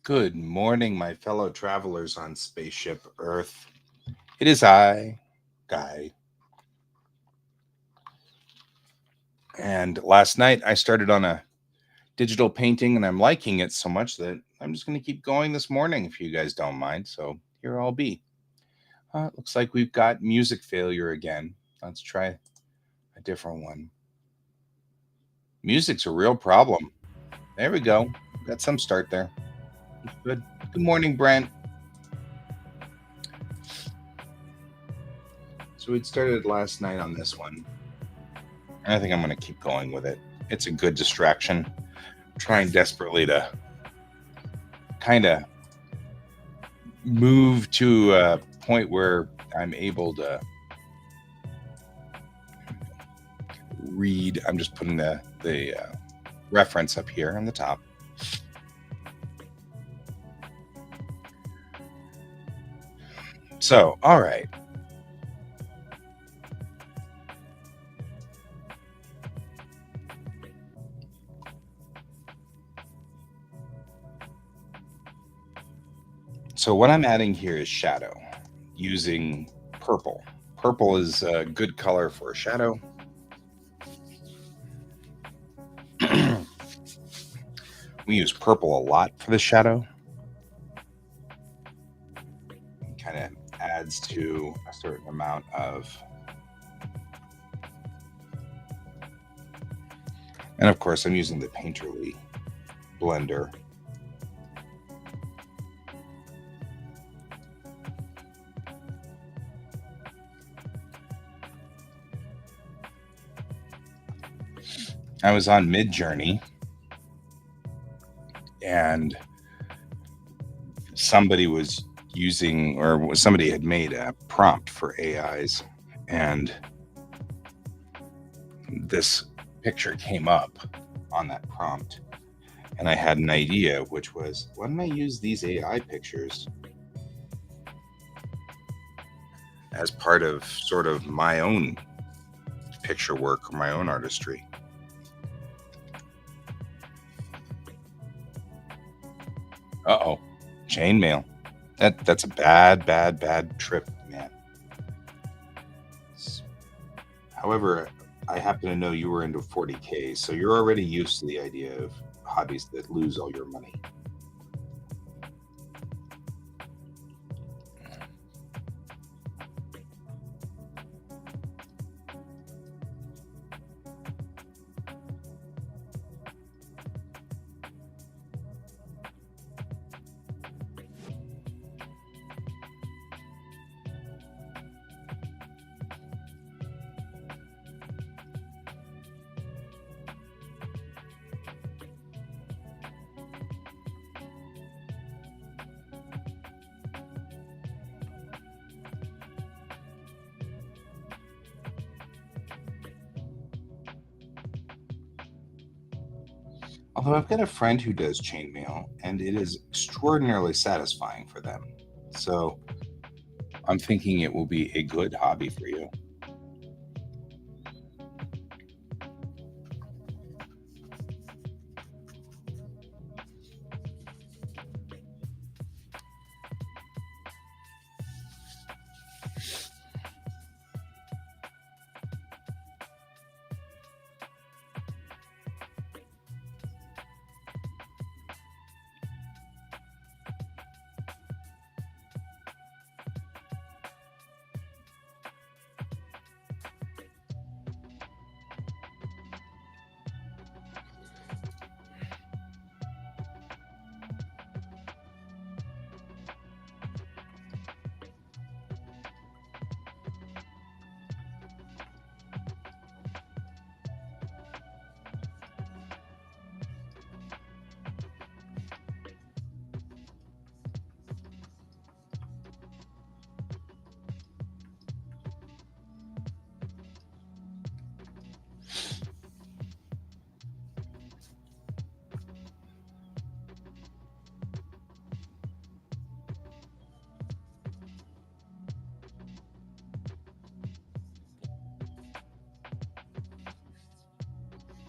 Good morning, my fellow travelers on spaceship Earth. It is I, Guy, and last night I started on a digital painting and I'm liking it so much that I'm just going to keep going this morning if you guys don't mind. So here I'll be. Looks like we've got music failure again. Let's try a different one. Music's a real problem. There we go. Got some start there. Good. Good morning, Brent. So we'd started last night on this one. And I think I'm going to keep going with it. It's a good distraction. I'm trying desperately to kind of move to a point where I'm able to read. I'm just putting the reference up here on the top. So, all right. So what I'm adding here is shadow using purple. Purple is a good color for a shadow. We use purple a lot for the shadow. It kind of adds to a certain amount of, and of course I'm using the Painterly blender. I was on Midjourney and somebody was using, or somebody had made a prompt for AIs, and this picture came up on that prompt. And I had an idea, which was, why don't I use these AI pictures as part of sort of my own picture work or my own artistry? Uh-oh, chainmail. That's a bad trip, man. However, I happen to know you were into 40K, so you're already used to the idea of hobbies that lose all your money. Although I've got a friend who does chainmail, and it is extraordinarily satisfying for them. So I'm thinking it will be a good hobby for you.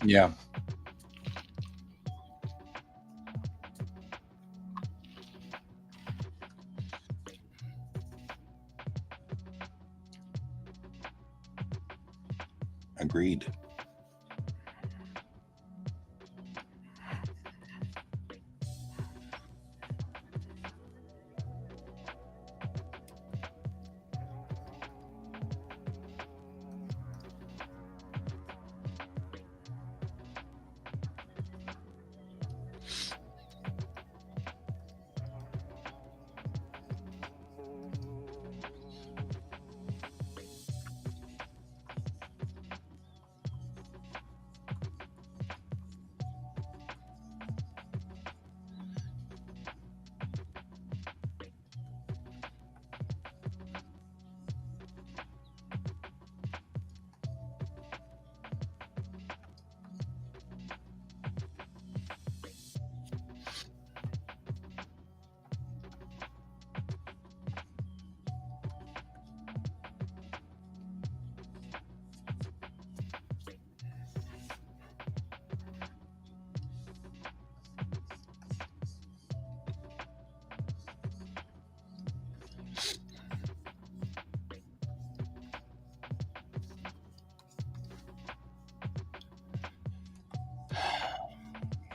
Yeah. Agreed.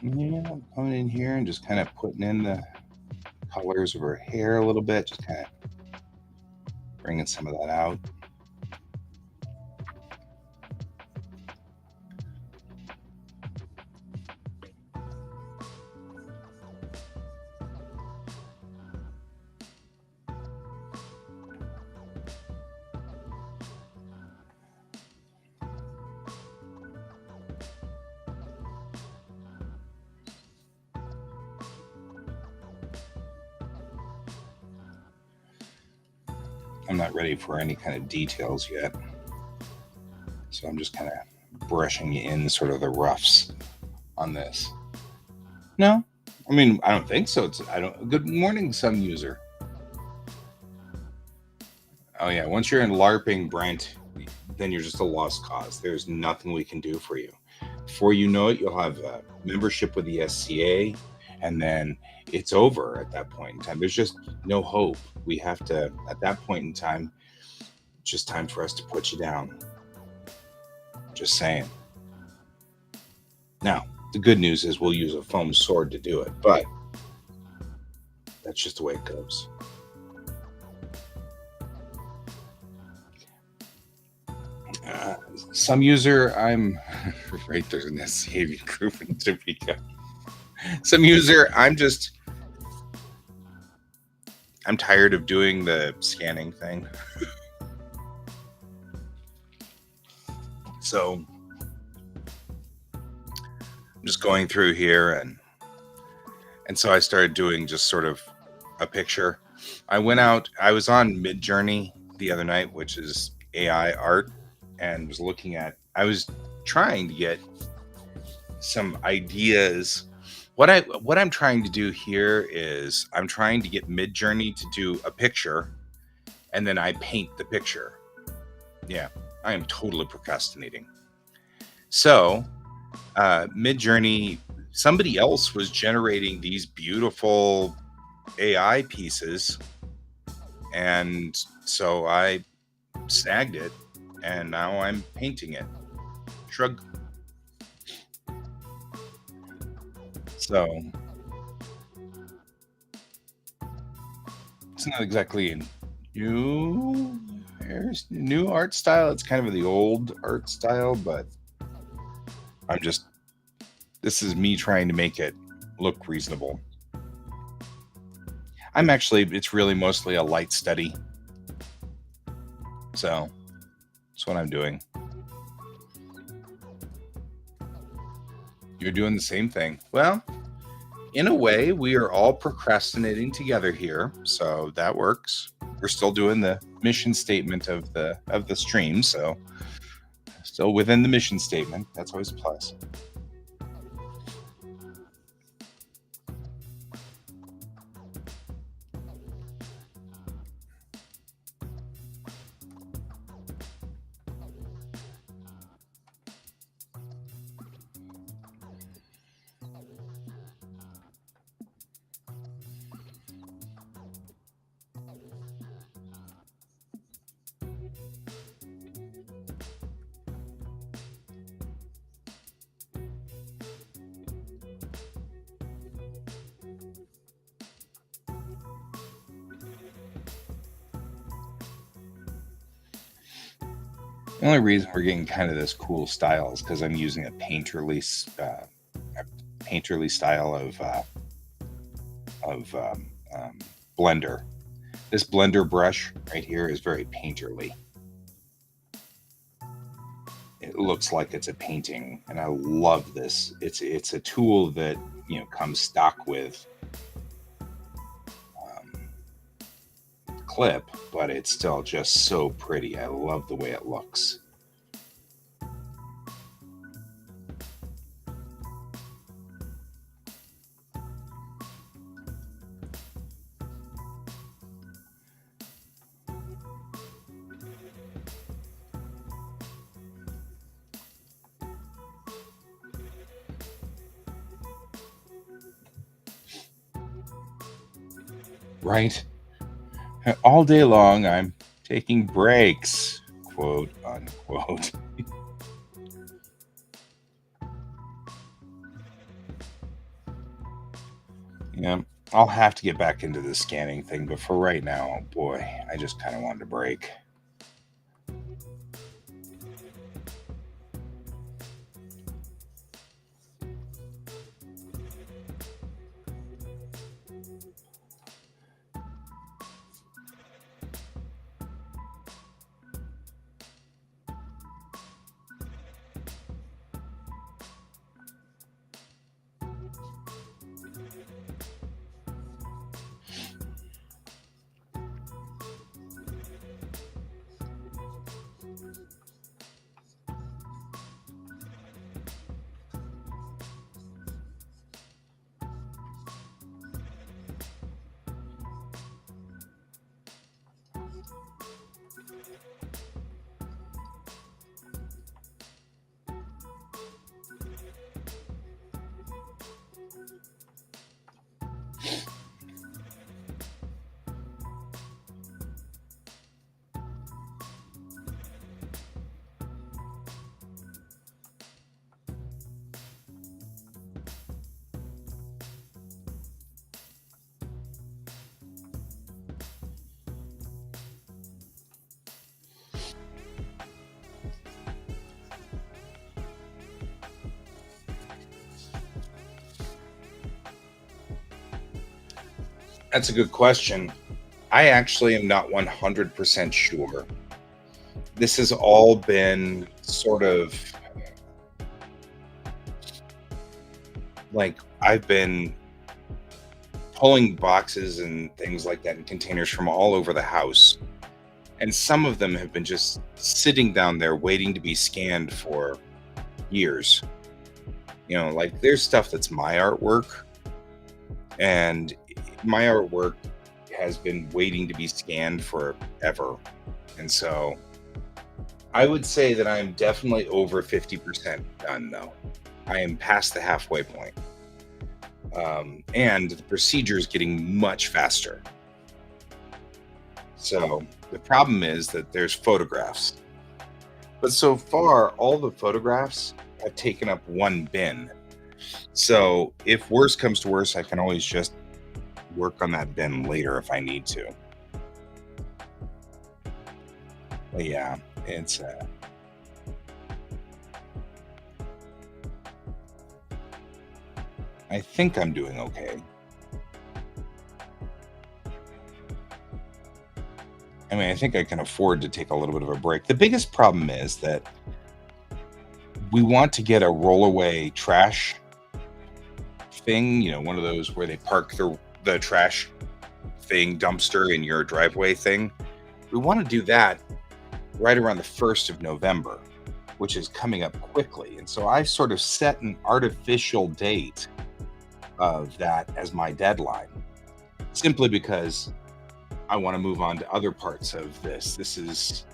Yeah, I'm coming in here and just kind of putting in the colors of her hair a little bit, just kind of bringing some of that out. I'm not ready for any kind of details yet, so I'm just kind of brushing in sort of the roughs on this. No, I mean, I don't think so. I don't. Good morning, some user. Oh yeah, once you're in LARPing, Brent, then you're just a lost cause. There's nothing we can do for you. Before you know it, you'll have a membership with the SCA, and then it's over at that point in time. There's just no hope. We have to, at that point in time, it's just time for us to put you down. Just saying. Now, the good news is we'll use a foam sword to do it, but that's just the way it goes. Some user, I'm right there's an SCA group in Topeka. Some user, I'm tired of doing the scanning thing. So I'm just going through here and so I started doing just sort of a picture. I was on Midjourney the other night, which is AI art, and I was trying to get some ideas. What I'm trying to do here is I'm trying to get Midjourney to do a picture, and then I paint the picture. Yeah, I am totally procrastinating. So, Midjourney, somebody else was generating these beautiful AI pieces, and so I snagged it, and now I'm painting it. Shrug. So it's not exactly a new art style. It's kind of the old art style, but this is me trying to make it look reasonable. It's really mostly a light study. So that's what I'm doing. You're doing the same thing. Well, in a way, we are all procrastinating together here, so that works. We're still doing the mission statement of the stream, so still within the mission statement. That's always a plus. The only reason we're getting kind of this cool style is because I'm using a painterly style of blender. This blender brush right here is very painterly. It looks like it's a painting, and I love this. It's a tool that comes stock with um, clip, but it's still just so pretty. I love the way it looks. Right? All day long, I'm taking breaks, quote unquote. Yeah, I'll have to get back into the scanning thing, but for right now, boy, I just kind of wanted a break. That's a good question. I actually am not 100% sure. This has all been sort of like I've been pulling boxes and things like that in containers from all over the house. And some of them have been just sitting down there waiting to be scanned for years. Like there's stuff that's my artwork, and my artwork has been waiting to be scanned forever. And so I would say that I'm definitely over 50% done, though. I am past the halfway point. And the procedure is getting much faster. So the problem is that there's photographs. But so far, all the photographs have taken up one bin. So if worse comes to worse, I can always just work on that bin later if I need to. But yeah, it's I think I'm doing okay. I mean, I think I can afford to take a little bit of a break. The biggest problem is that we want to get a rollaway trash thing, one of those where they park the trash thing dumpster in your driveway thing. We want to do that right around the 1st of November, which is coming up quickly. And so I've sort of set an artificial date of that as my deadline, simply because I want to move on to other parts of this. This is,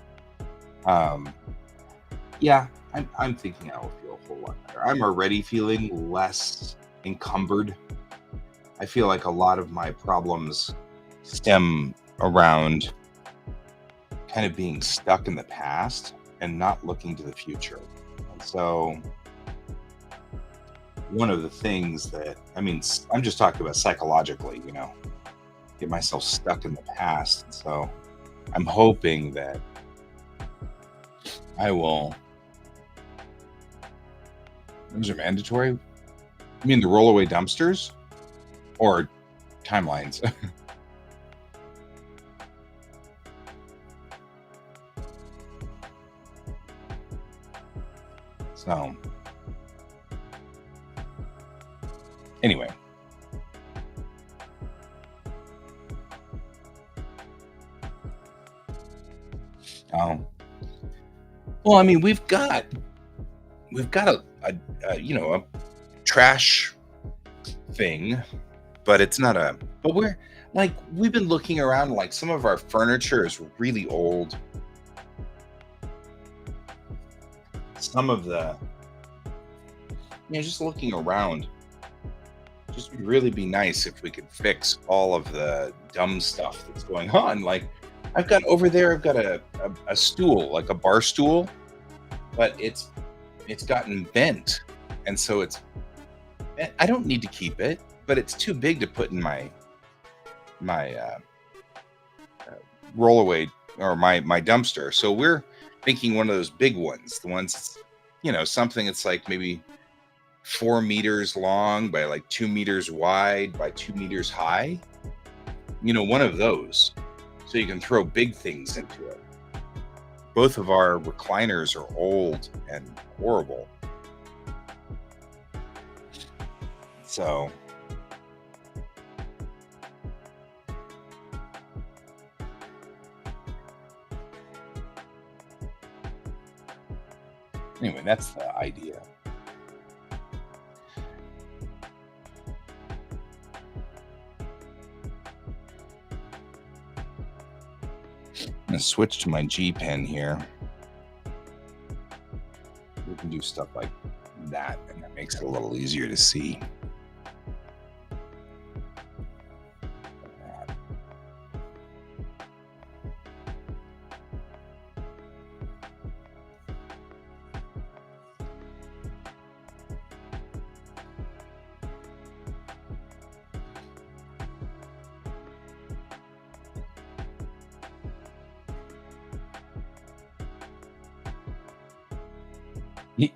yeah, I'm thinking I will feel a whole lot better. I'm already feeling less encumbered. I feel like a lot of my problems stem around kind of being stuck in the past and not looking to the future. And so one of the things that, I mean, I'm just talking about psychologically, get myself stuck in the past. And so I'm hoping that I will. Those are mandatory. You mean the rollaway dumpsters or timelines? So anyway, um, well, I mean, we've got a trash thing, but it's not a. But we've been looking around. Like some of our furniture is really old. Some of the, just looking around. Just would really be nice if we could fix all of the dumb stuff that's going on. Like I've got over there, I've got a stool, like a bar stool, but it's gotten bent, and so I don't need to keep it, but it's too big to put in my rollaway or my dumpster. So we're thinking one of those big ones, the ones something that's like maybe 4 meters long by like 2 meters wide by 2 meters high. One of those, so you can throw big things into it. Both of our recliners are old and horrible. So anyway, that's the idea. I'm gonna switch to my G pen here. We can do stuff like that, and that makes it a little easier to see.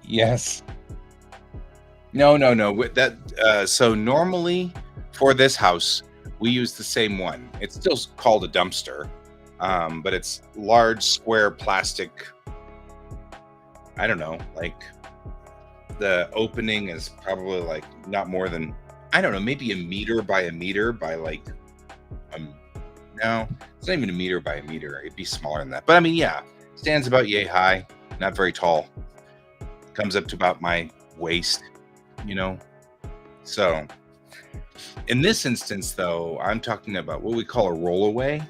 Yes. No, no, no. So normally for this house, we use the same one. It's still called a dumpster, but it's large square plastic. I don't know, like the opening is probably like not more than, I don't know, maybe a meter by a meter by like um no, it's not even a meter by a meter. It'd be smaller than that. But I mean, yeah, stands about yay high, not very tall. Comes up to about my waist, you know. So in this instance, though, I'm talking about what we call a rollaway.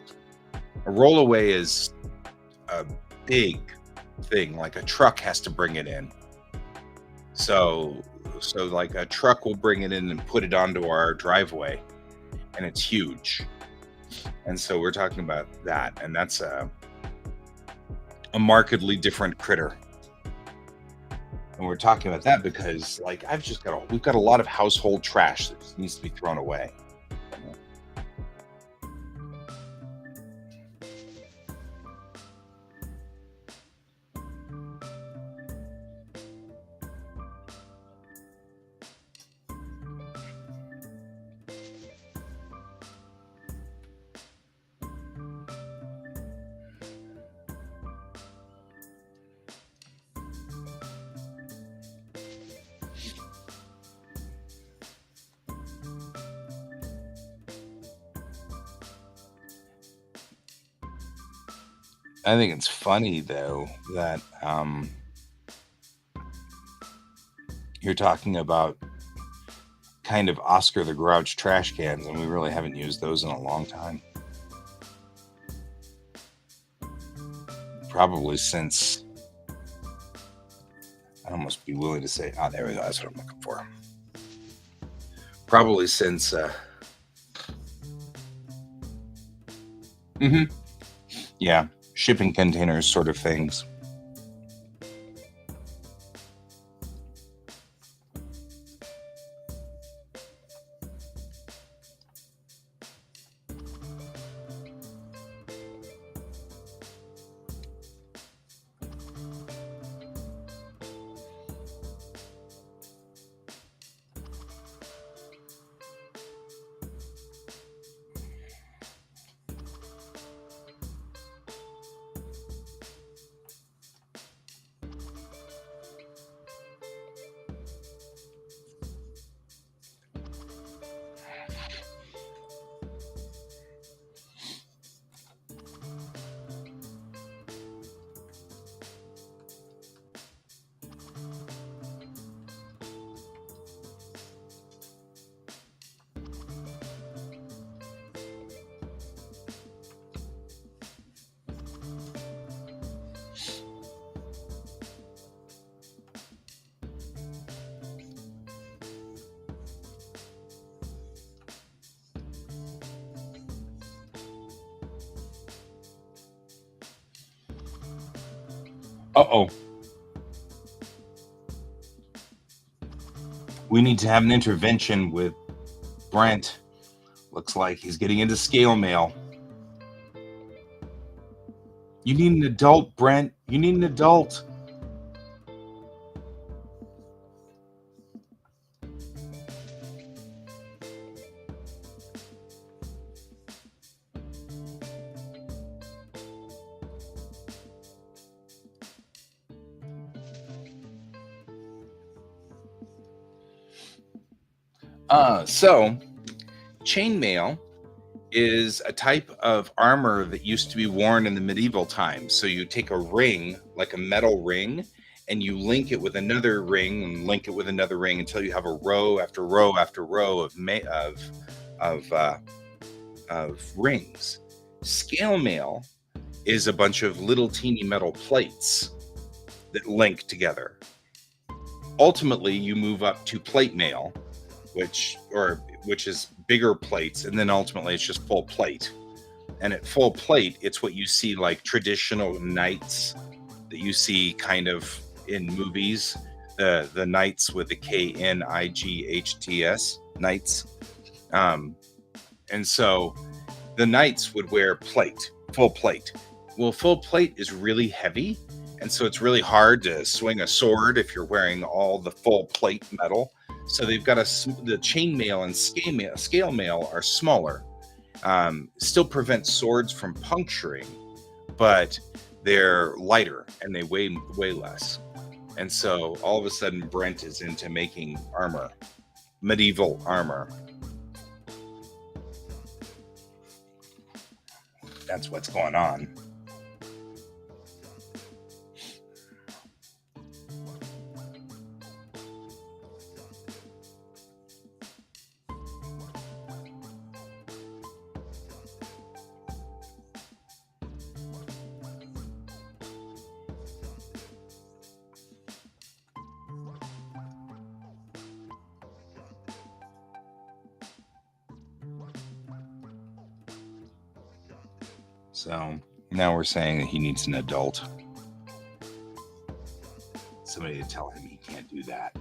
A rollaway is a big thing, like a truck has to bring it in. So like a truck will bring it in and put it onto our driveway, and it's huge. And so we're talking about that, and that's a markedly different critter. And we're talking about that because, like, we've got a lot of household trash that just needs to be thrown away. I think it's funny though that you're talking about kind of Oscar the Grouch trash cans, and we really haven't used those in a long time. Probably since, I'd almost be willing to say, there we go. That's what I'm looking for. Probably since, mhm, yeah, shipping containers sort of things. Uh-oh. We need to have an intervention with Brent. Looks like he's getting into scale mail. You need an adult, Brent. You need an adult. So chainmail is a type of armor that used to be worn in the medieval times. So you take a ring, like a metal ring, and you link it with another ring and link it with another ring until you have a row after row after row of rings. Scale mail is a bunch of little teeny metal plates that link together. Ultimately, you move up to plate mail, which is bigger plates, and then ultimately it's just full plate. And at full plate, it's what you see like traditional knights that you see kind of in movies, the knights with the KNIGHTS, knights. And so the knights would wear plate, full plate. Well, full plate is really heavy, and so it's really hard to swing a sword if you're wearing all the full plate metal. So they've got the chainmail and scale mail are smaller. Still prevents swords from puncturing, but they're lighter and they weigh less. And so all of a sudden Brent is into making armor, medieval armor. That's what's going on. So now we're saying that he needs an adult. Somebody to tell him he can't do that.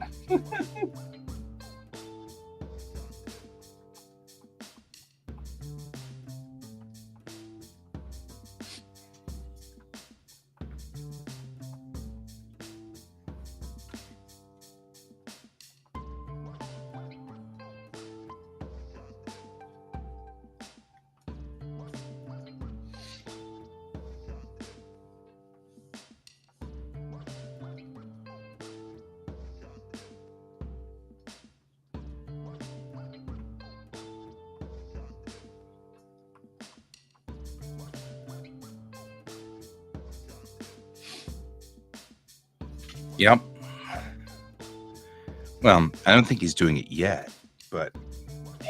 Yep. Well, I don't think he's doing it yet, but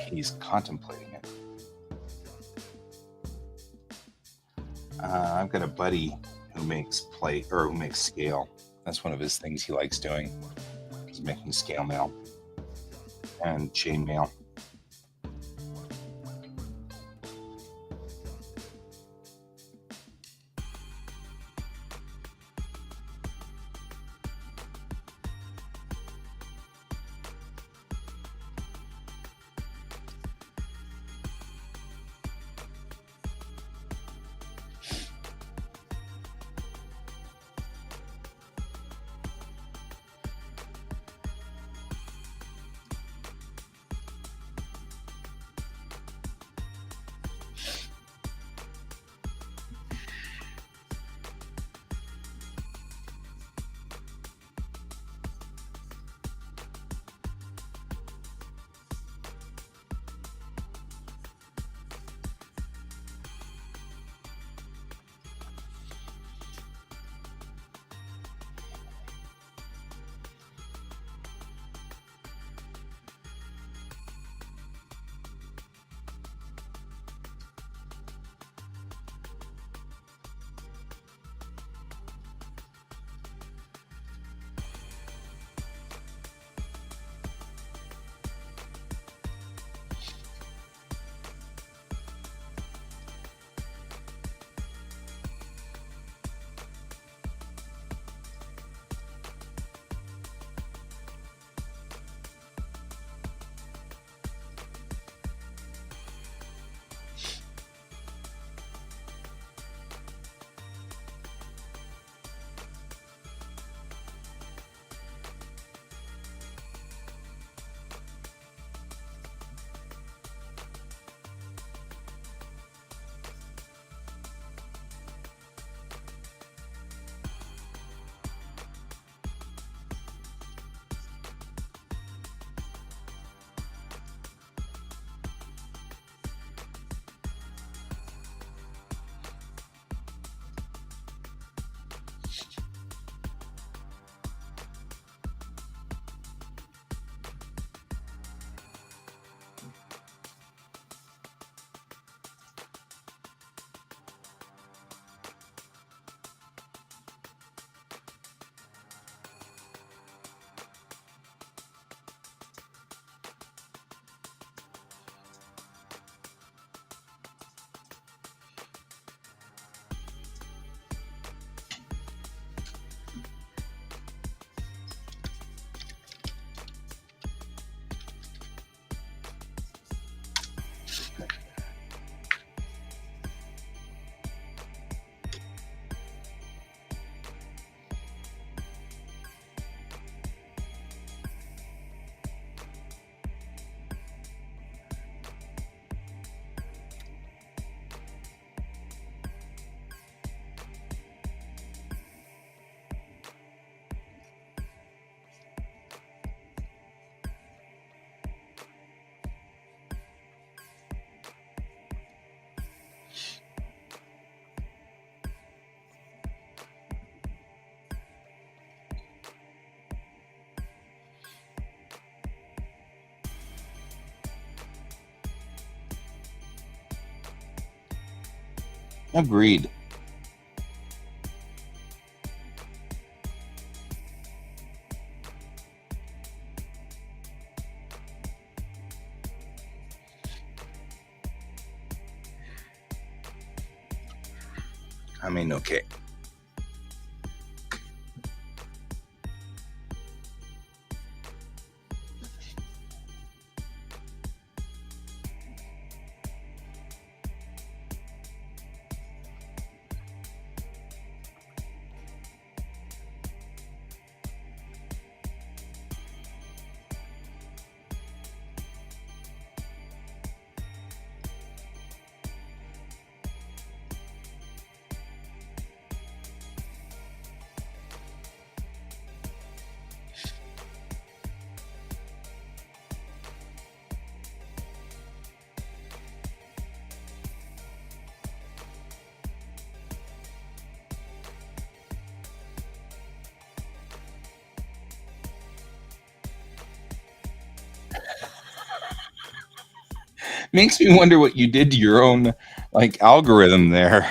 he's contemplating it. I've got a buddy who makes plate or who makes scale. That's one of his things he likes doing. He's making scale mail and chain mail. Agreed. I mean, okay. Makes me wonder what you did to your own like algorithm there.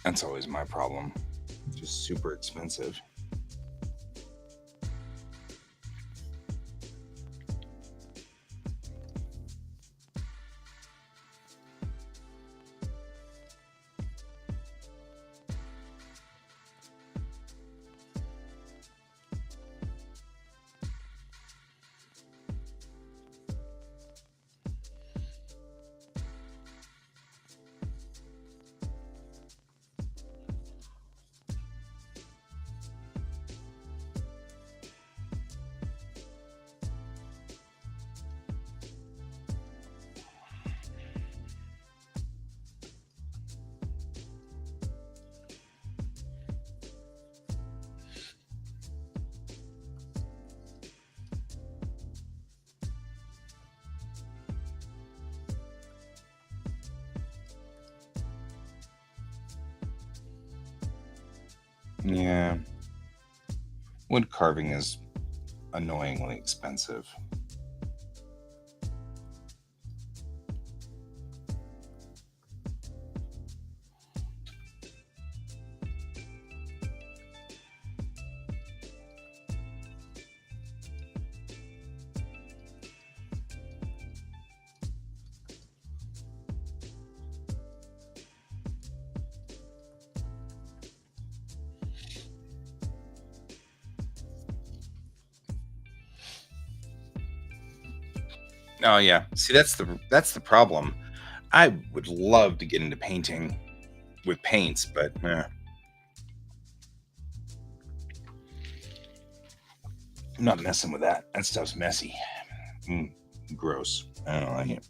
That's always my problem. Just super expensive. Yeah. Wood carving is annoyingly expensive. Oh yeah. See, that's the problem. I would love to get into painting with paints, but I'm not messing with that. That stuff's messy. Mm. Gross. I don't like it.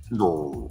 No.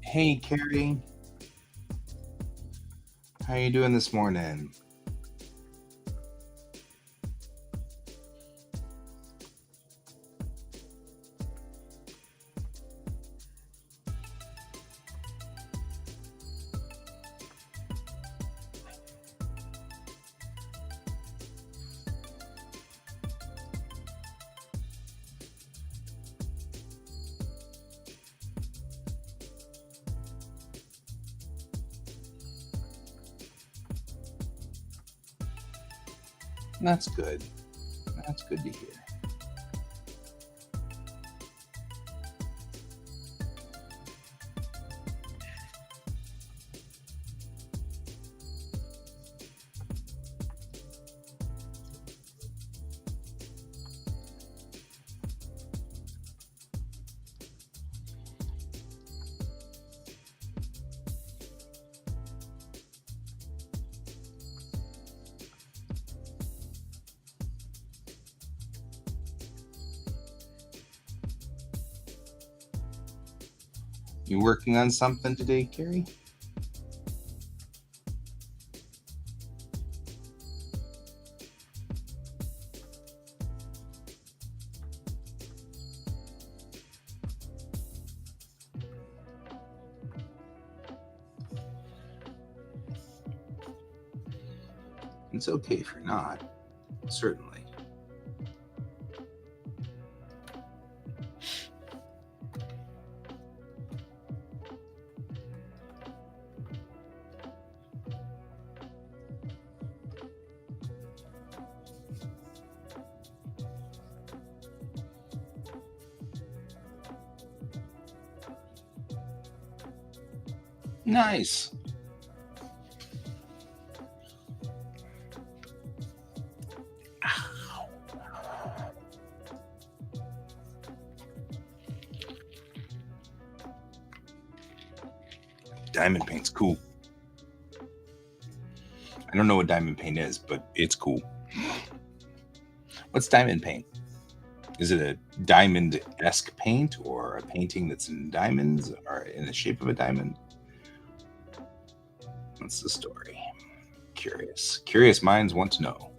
Hey, Carrie. How you doing this morning? That's good. That's good to hear. You working on something today, Carrie? It's okay if you're not. Certainly. Nice. Diamond paint's cool. I don't know what diamond paint is, but it's cool. What's diamond paint? Is it a diamond-esque paint or a painting that's in diamonds or in the shape of a diamond? What's the story? Curious. Curious minds want to know.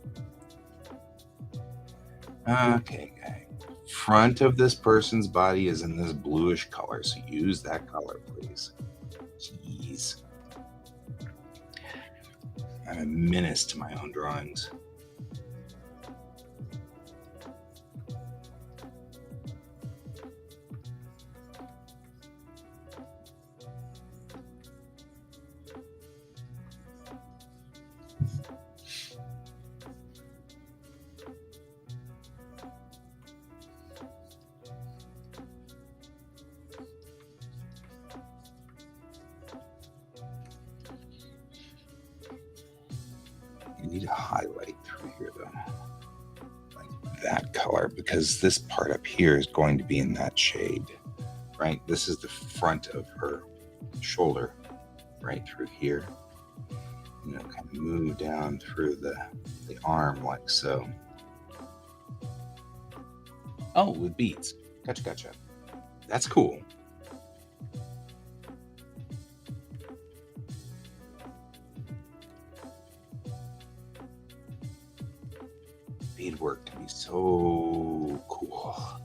Okay, guy. Front of this person's body is in this bluish color, so use that color, please. Jeez. I'm a menace to my own drawings. need a highlight through here though, like that color, because this part up here is going to be in that shade, right? This is the front of her shoulder, right through here. You know, kind of move down through the arm like so. Oh, with beads. Gotcha. That's cool. Beadwork can be so cool.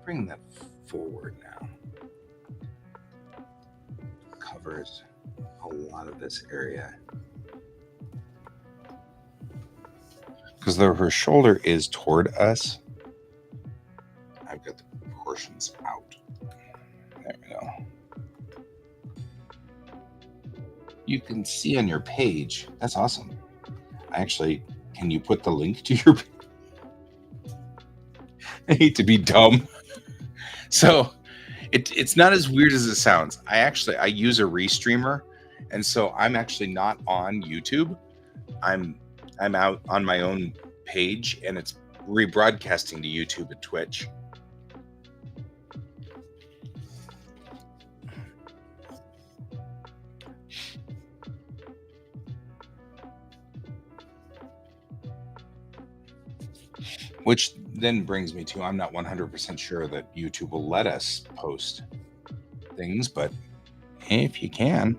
Bring that forward now. Covers a lot of this area. Because though her shoulder is toward us, I've got the proportions out. There we go. You can see on your page. That's awesome. Can you put the link to your page? I hate to be dumb. So it's not as weird as it sounds. I use a restreamer, and so I'm actually not on YouTube. I'm out on my own page, and it's rebroadcasting to YouTube and Twitch. Which then brings me to, I'm not 100% sure that YouTube will let us post things, but if you can.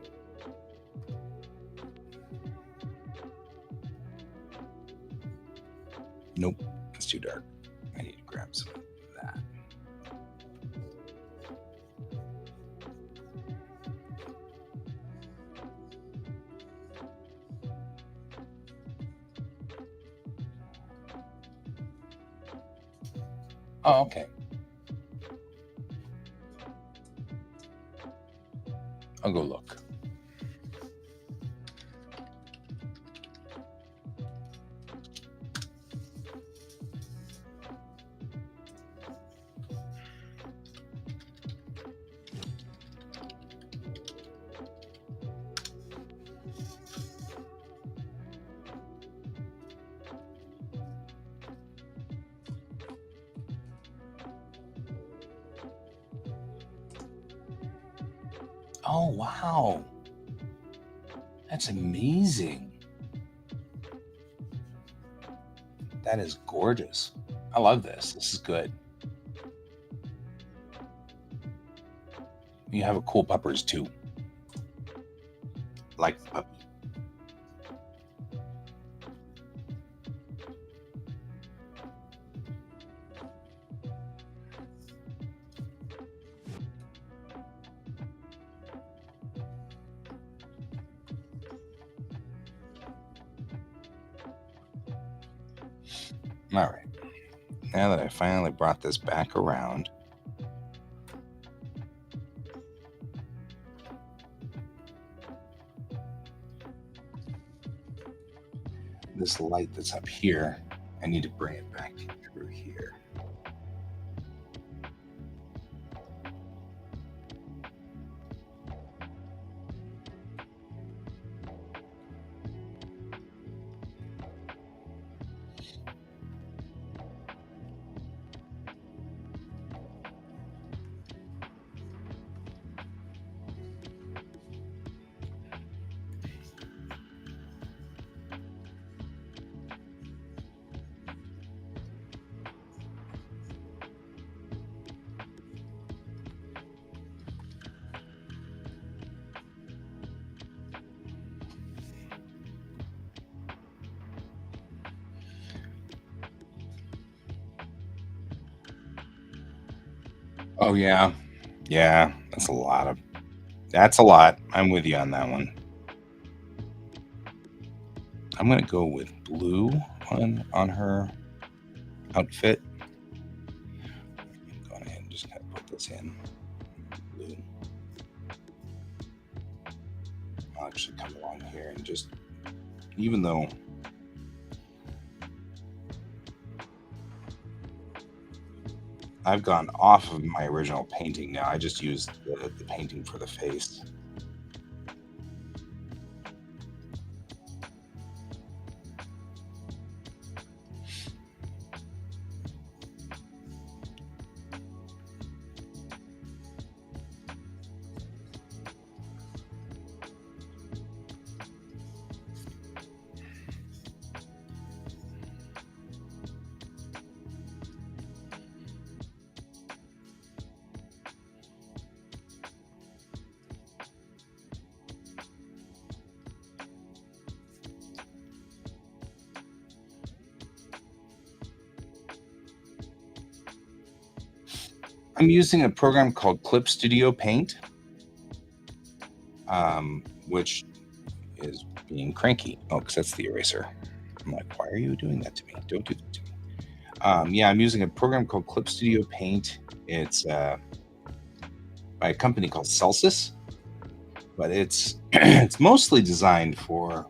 Nope, it's too dark. I need to grab some of that. Oh, okay. I'll go look. Oh, wow. That's amazing. That is gorgeous. I love this. This is good. You have a cool puppers too. Like the puppy. All right. Now that I finally brought this back around, this light that's up here, I need to bring it back through here. Oh yeah. Yeah. That's a lot. I'm with you on that one. I'm gonna go with blue on her outfit. Go ahead and just kind of put this in blue. I'll actually come along here and just, even though I've gone off of my original painting now, I just used the painting for the face. I'm using a program called Clip Studio Paint, which is being cranky. Oh, because that's the eraser. I'm like, why are you doing that to me? Don't do that to me. Yeah, I'm using a program called Clip Studio Paint. It's by a company called Celsius, but it's it's mostly designed for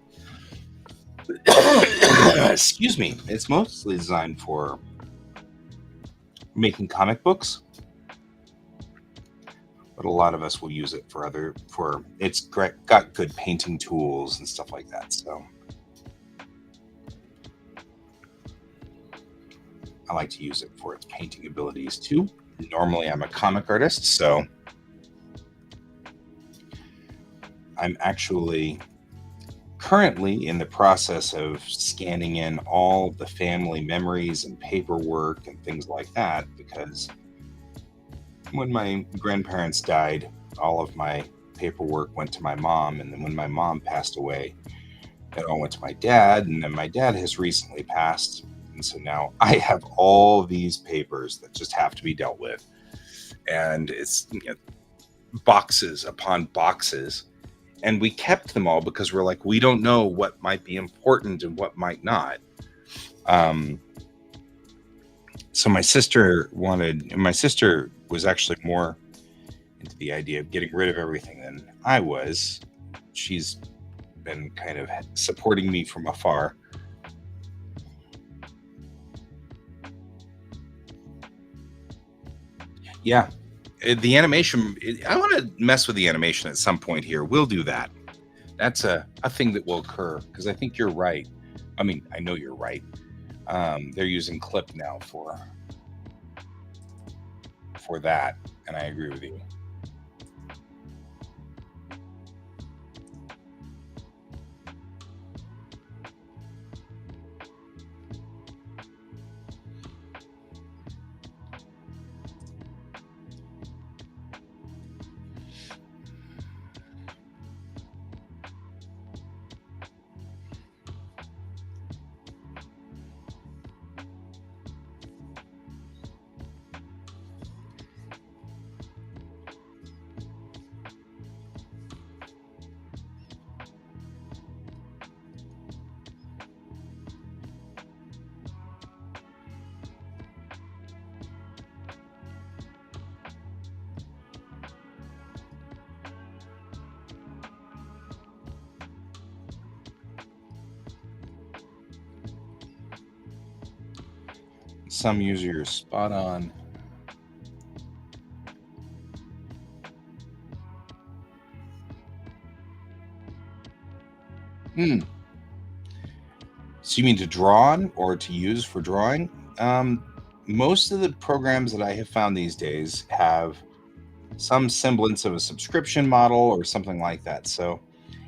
excuse me. It's mostly designed for making comic books, but a lot of us will use it for it's got good painting tools and stuff like that. So I like to use it for its painting abilities too. Normally, I'm a comic artist, so I'm actually currently in the process of scanning in all the family memories and paperwork and things like that, because when my grandparents died, all of my paperwork went to my mom, and then when my mom passed away, it all went to my dad, and then my dad has recently passed, and so now I have all these papers that just have to be dealt with, and it's, boxes upon boxes, and we kept them all because we're like, we don't know what might be important and what might not. um so my sister was actually more into the idea of getting rid of everything than I was. She's been kind of supporting me from afar. Yeah. The animation, I want to mess with the animation at some point here. We'll do that. That's a thing that will occur, because I think you're right. I mean, I know you're right. They're using clip now for that, and I agree with you. Some user are spot on. Hmm. So you mean to draw on or to use for drawing? Um, Most of the programs that I have found these days have some semblance of a subscription model or something like that. So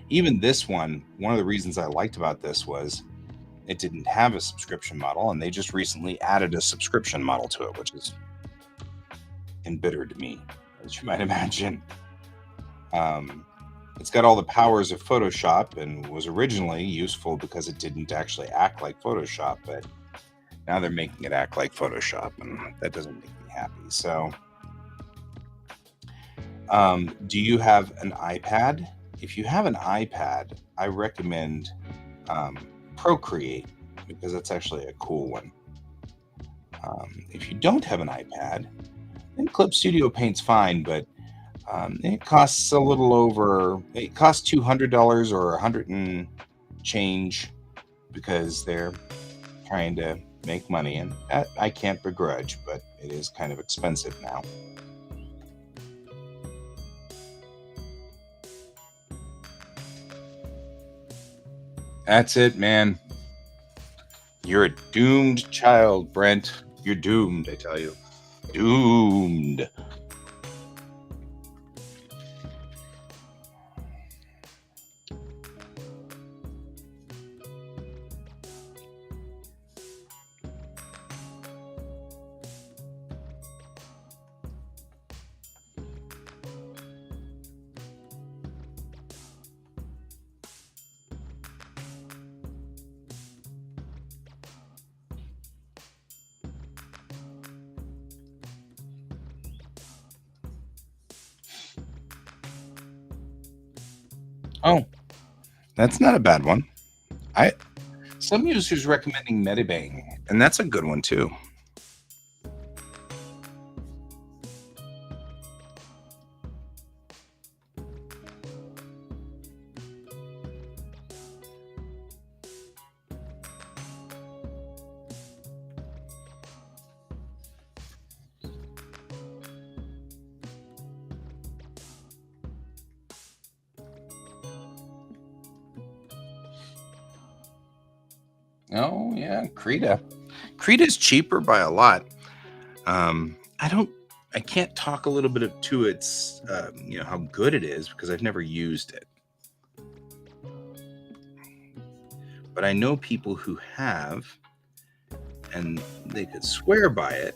even this one of the reasons I liked about this was it didn't have a subscription model, and they just recently added a subscription model to it, which is embittered me, as you might imagine. Um, it's got all the powers of Photoshop and was originally useful because it didn't actually act like Photoshop, but now they're making it act like Photoshop, and that doesn't make me happy. So Do you have an iPad? If you have an iPad, I recommend um, Procreate because that's actually a cool one. If you don't have an iPad, then Clip Studio Paint's fine, but it costs a little over. It costs $200 or 100 and change because they're trying to make money, and that I can't begrudge, but it is kind of expensive now. That's it, man. You're a doomed child, Brent. You're doomed, I tell you. Doomed. Oh, that's not a bad one. I Some users recommending Medibang, and that's a good one too. Oh yeah, Krita. Krita's cheaper by a lot. I don't. I can't talk a little bit to its, how good it is because I've never used it. But I know people who have, and they could swear by it.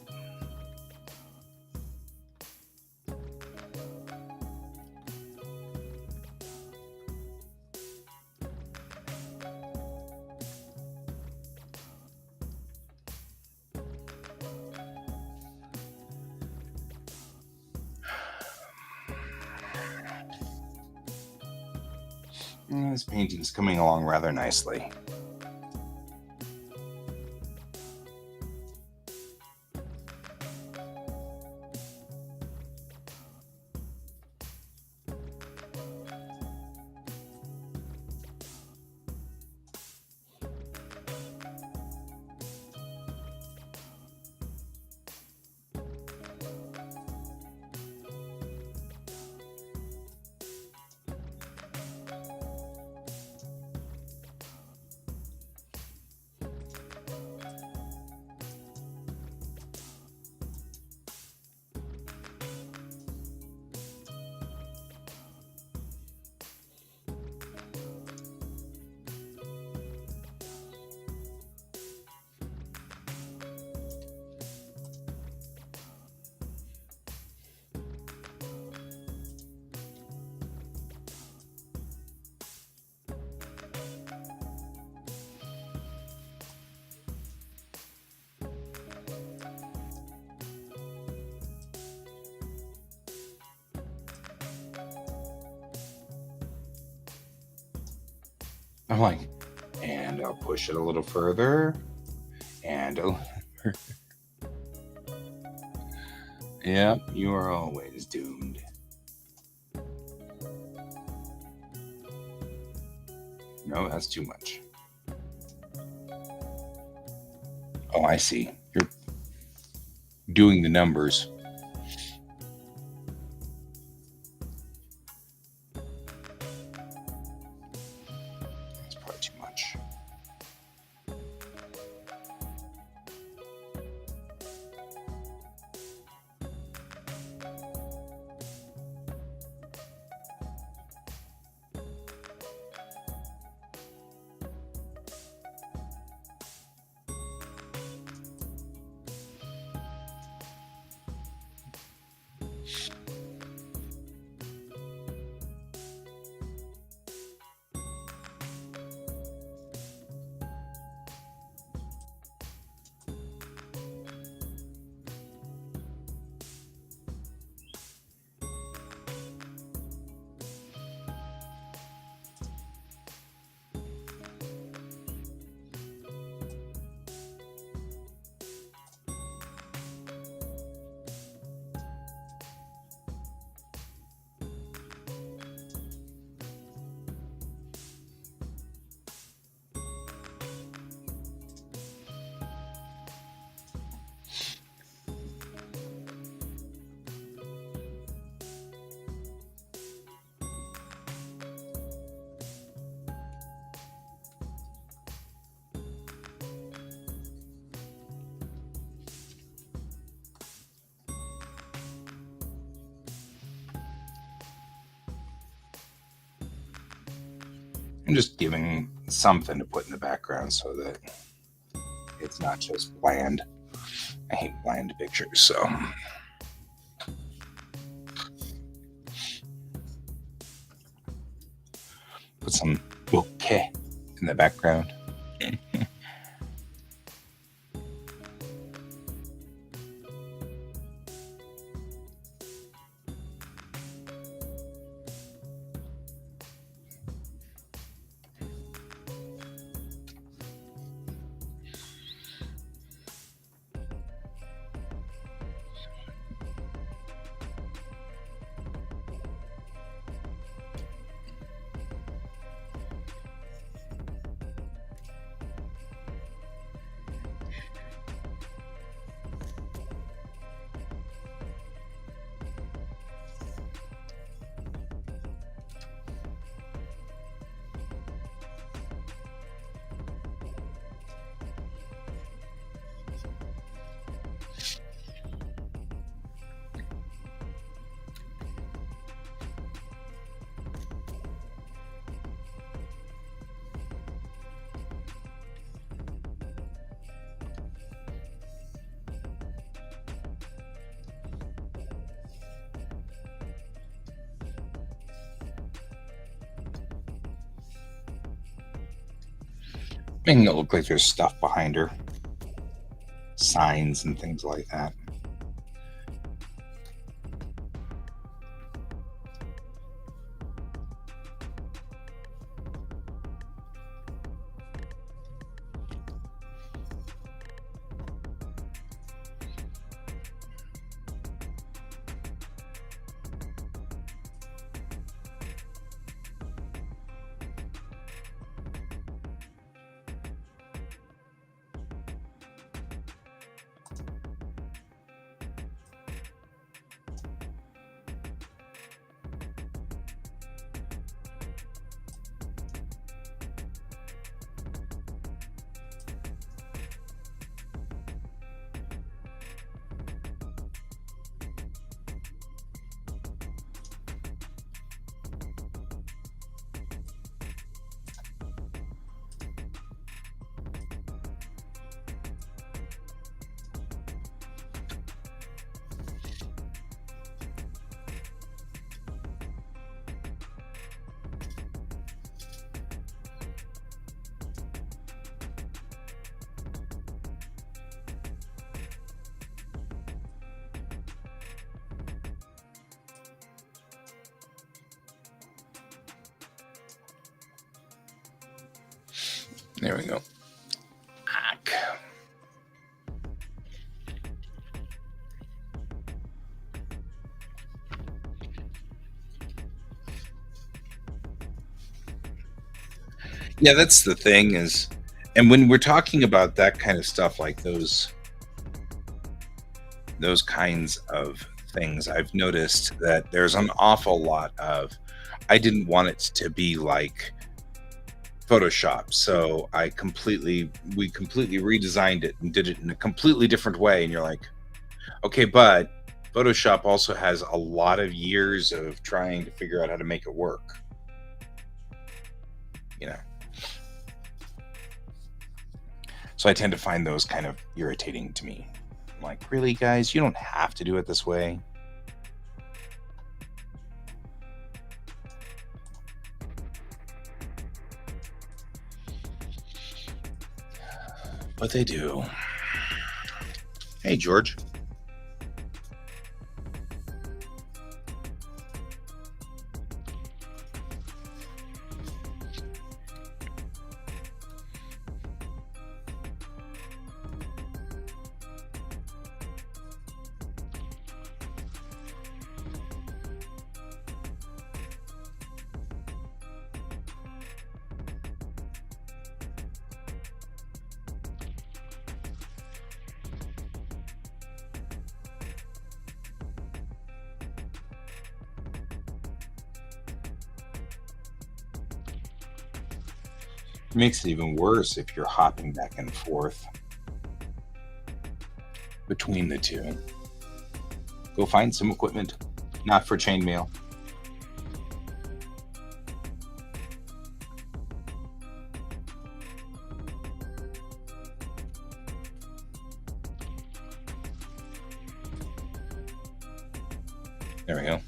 This painting's coming along rather nicely. I'm like, and I'll push it a little further, and yeah, you are always doomed. No, that's too much. Oh, I see. You're doing the numbers. That's probably too much. I'm just giving something to put in the background so that it's not just bland. I hate bland pictures, so. Put some bouquet in the background. Making it look like there's stuff behind her. Signs and things like that. There we go. Yeah, that's the thing is, and when we're talking about that kind of stuff, like those kinds of things, I've noticed that there's an awful lot of, I didn't want it to be like Photoshop, so we completely redesigned it and did it in a completely different way. And you're like, okay, but Photoshop also has a lot of years of trying to figure out how to make it work. You know. So I tend to find those kind of irritating to me. I'm like, really, guys, you don't have to do it this way. But they do. Hey, George. Makes it even worse if you're hopping back and forth between the two. Go find some equipment, not for chainmail. There we go.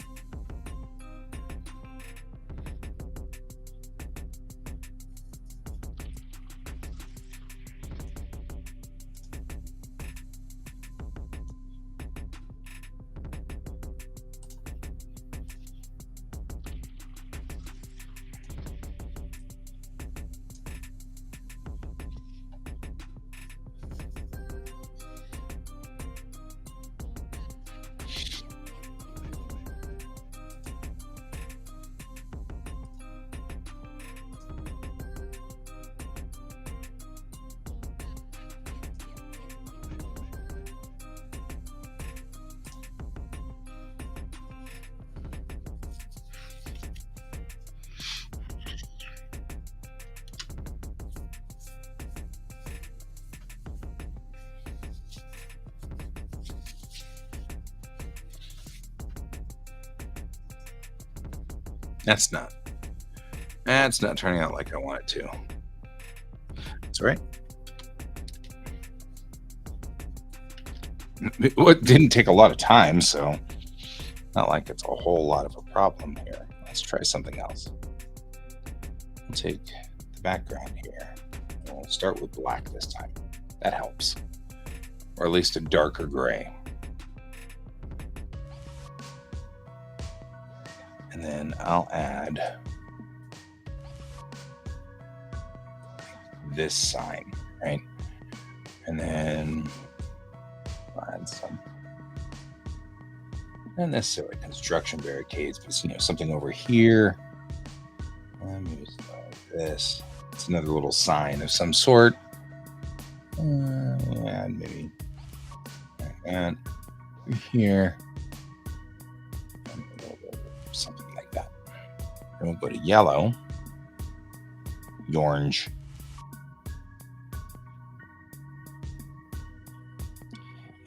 That's not turning out like I want it to. That's all right. It didn't take a lot of time, so not like it's a whole lot of a problem here. Let's try something else. We'll take the background here. We'll start with black this time. That helps. Or at least a darker gray. And then I'll add this sign, right? And then I'll add some, not necessarily construction barricades, but something over here. Maybe like this. It's another little sign of some sort. And maybe like that here. And a little bit of something like that. Then we'll go to yellow, orange,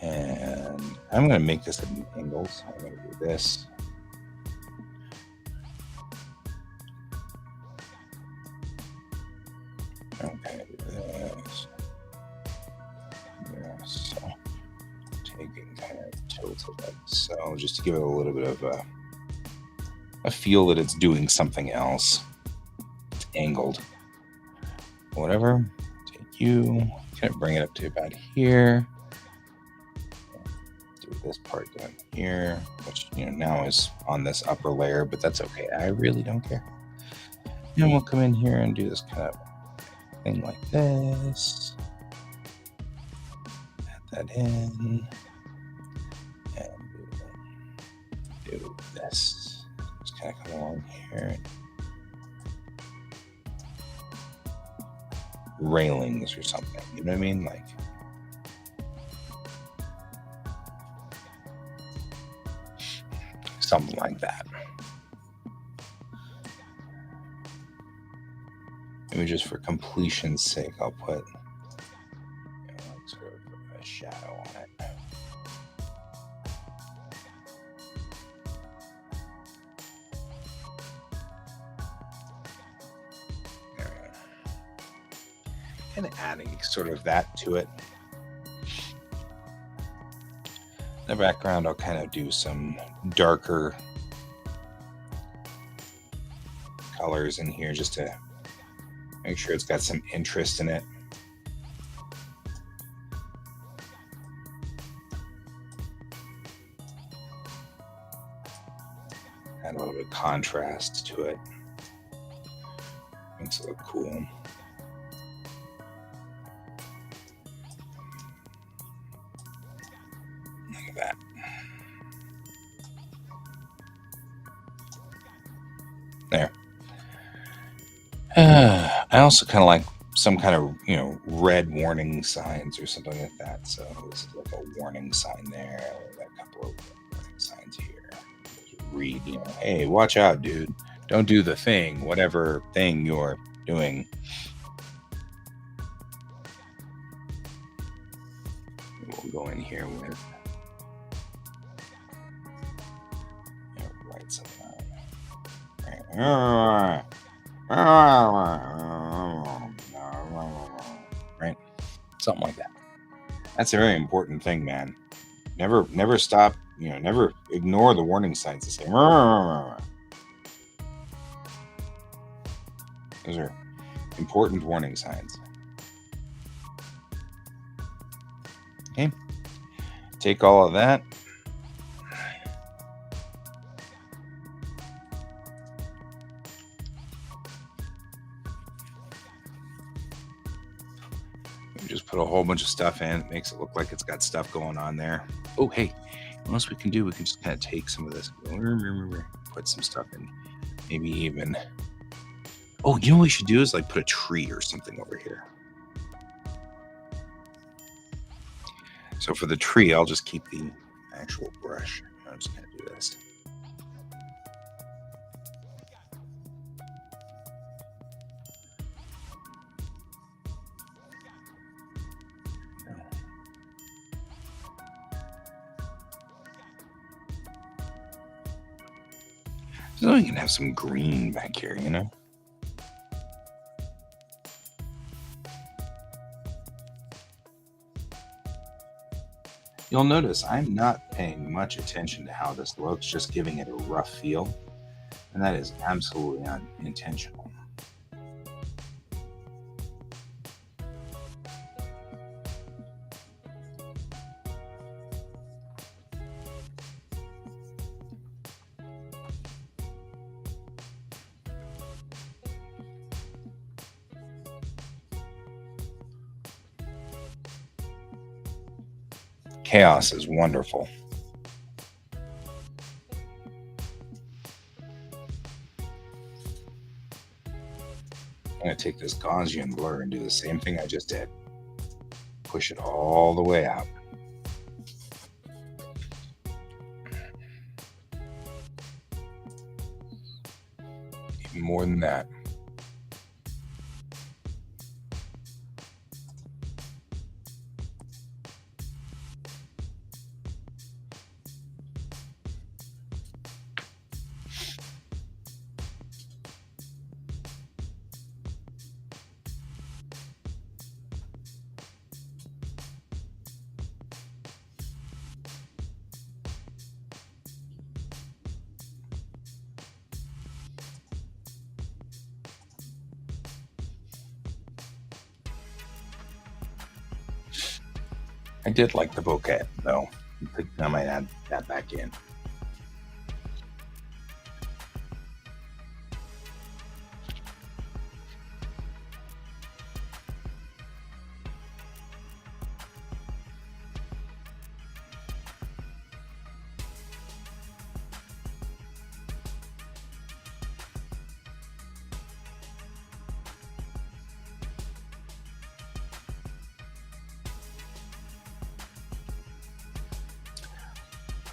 and I'm going to make this at angles. I'm going to do this. Okay, this. Yeah, so taking kind of tilted like so, just to give it a little bit of a feel that it's doing something else. It's angled. Whatever. Take you, kind of bring it up to about here. Do this part down here, which now is on this upper layer, but that's okay. I really don't care. And we'll come in here and do this kind of thing like this. Add that in. And we'll do this. Just kind of come along here. Railings or something. You know what I mean? Like, something like that. Maybe just for completion's sake, I'll put like sort of a shadow on it. There we go. And adding sort of that to it. In the background, I'll kind of do some darker colors in here just to make sure it's got some interest in it. Add a little bit of contrast to it. Makes it look cool. Look at that. There. I also kind of like some kind of, red warning signs or something like that. So this is like a warning sign there. A couple of warning signs here. Read, hey, watch out, dude. Don't do the thing, whatever thing you're doing. We'll go in here with write something out. Right? Something like that. That's a very important thing, man. Never stop never ignore the warning signs that say, "Rrrr." Those are important warning signs. Okay. Take all of that. Just put a whole bunch of stuff in. It makes it look like it's got stuff going on there. Oh, hey, what else we can do? We can just kind of take some of this, put some stuff in. Maybe even. Oh, you know what we should do is like put a tree or something over here. So for the tree, I'll just keep the actual brush. I'm just going to do this. So we can have some green back here, You'll notice I'm not paying much attention to how this looks, just giving it a rough feel. And that is absolutely unintentional. Chaos is wonderful. I'm going to take this Gaussian blur and do the same thing I just did. Push it all the way out. Even more than that. I did like the bouquet, though. I think I might add that back in.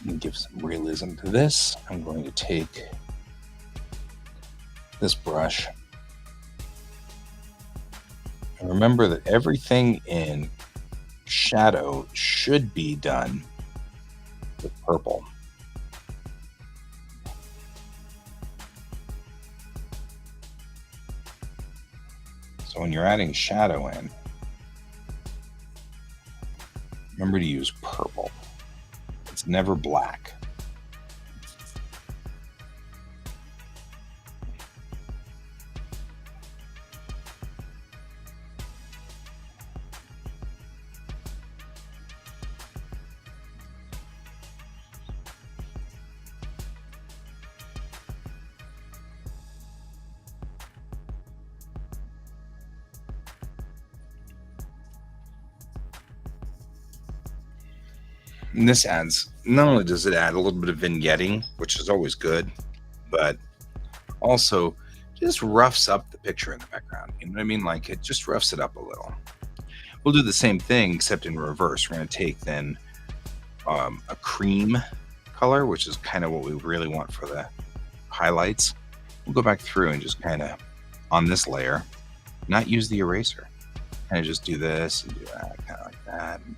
And give some realism to this. I'm going to take this brush. And remember that everything in shadow should be done with purple. So when you're adding shadow in, remember to use purple. It's never black. And this adds, not only does it add a little bit of vignetting, which is always good, but also just roughs up the picture in the background. You know what I mean? Like it just roughs it up a little. We'll do the same thing, except in reverse. We're going to take then a cream color, which is kind of what we really want for the highlights. We'll go back through and just kind of, on this layer, not use the eraser. Kind of just do this and do that, kind of like that. And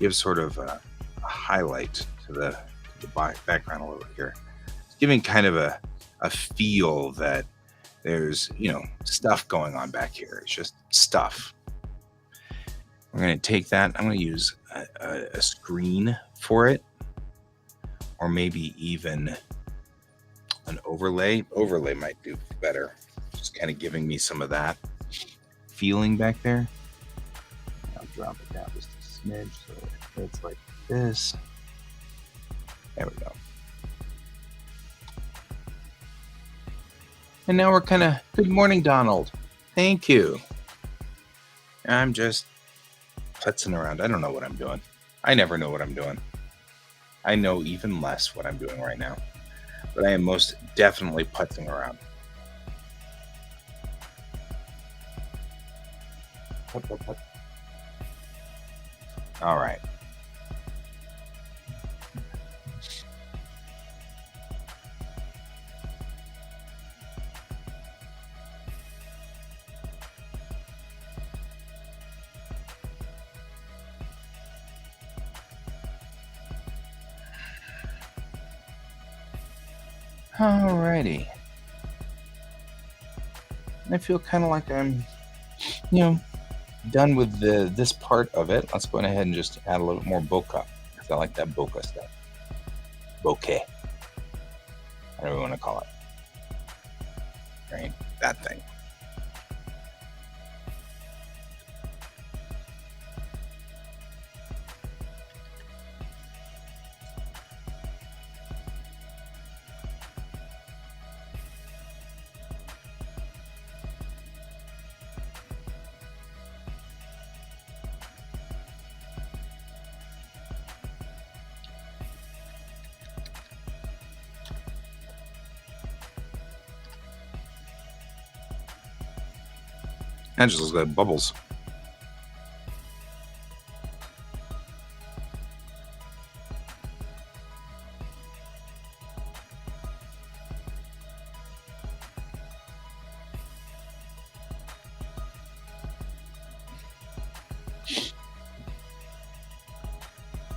give sort of a highlight to the background a little bit here. It's giving kind of a feel that there's, stuff going on back here. It's just stuff. We're going to take that. I'm going to use a screen for it. or maybe even an overlay. Overlay might do better. Just kind of giving me some of that feeling back there. I'll drop it down just a smidge so it's like this. There we go. And now we're kind of, good morning, Donald. Thank you. I'm just putzing around. I don't know what I'm doing. I never know what I'm doing. I know even less what I'm doing right now. But I am most definitely putzing around. All right. Alrighty. I feel kind of like I'm, done with this part of it. Let's go ahead and just add a little bit more bokeh, because I like that bokeh stuff. Bokeh. Whatever you want to call it. Right? That thing. That just looks like bubbles.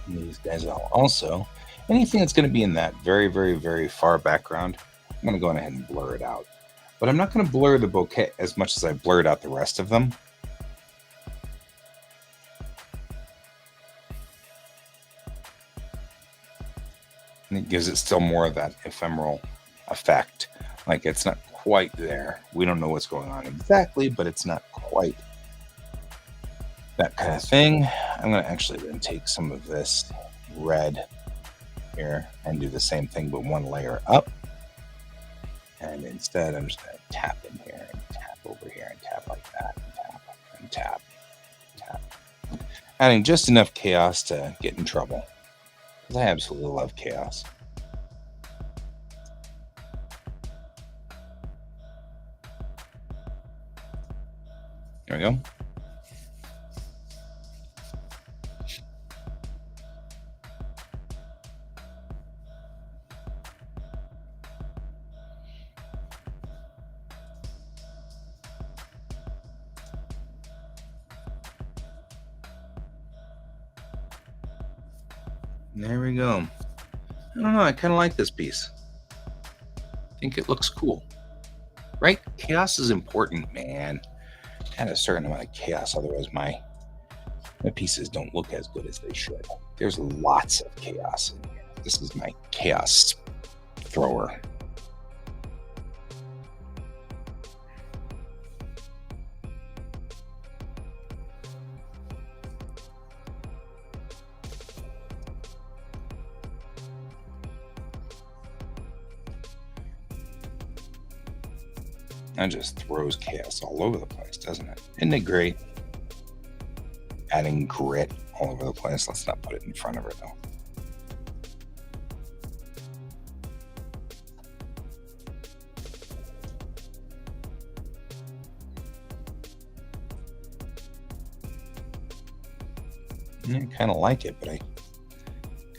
And these guys are also, anything that's going to be in that very, very, very far background, I'm going to go ahead and blur it out. But I'm not going to blur the bouquet as much as I blurred out the rest of them. And it gives it still more of that ephemeral effect. Like it's not quite there. We don't know what's going on exactly, but it's not quite that kind of thing. I'm going to actually then take some of this red here and do the same thing, but one layer up. And instead, I'm just going to tap in here and tap over here and tap like that and tap and tap, tap. Adding just enough chaos to get in trouble. Because I absolutely love chaos. There we go. There we go. I don't know, I kind of like this piece. I think it looks cool. Right? Chaos is important, man. Add a certain amount of chaos, otherwise my pieces don't look as good as they should. There's lots of chaos in here. This is my chaos thrower. That just throws chaos all over the place, doesn't it? Isn't it great? Adding grit all over the place. Let's not put it in front of her, though. I kind of like it, but I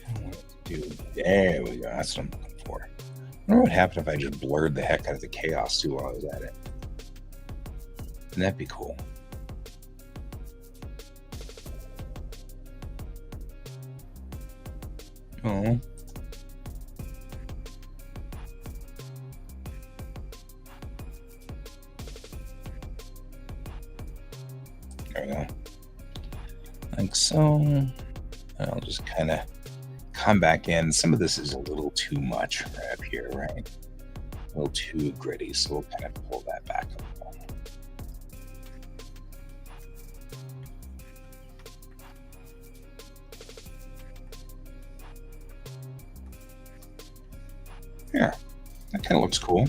kind of want to do. There we go. That's what I'm looking for. I wonder what happened if I just blurred the heck out of the chaos too while I was at it. Wouldn't that be cool? Oh. There we go. Like so. I'll just kind of come back in. Some of this is a little too much right up here, right? A little too gritty, so we'll kind of pull that back a little. There, that kind of looks cool.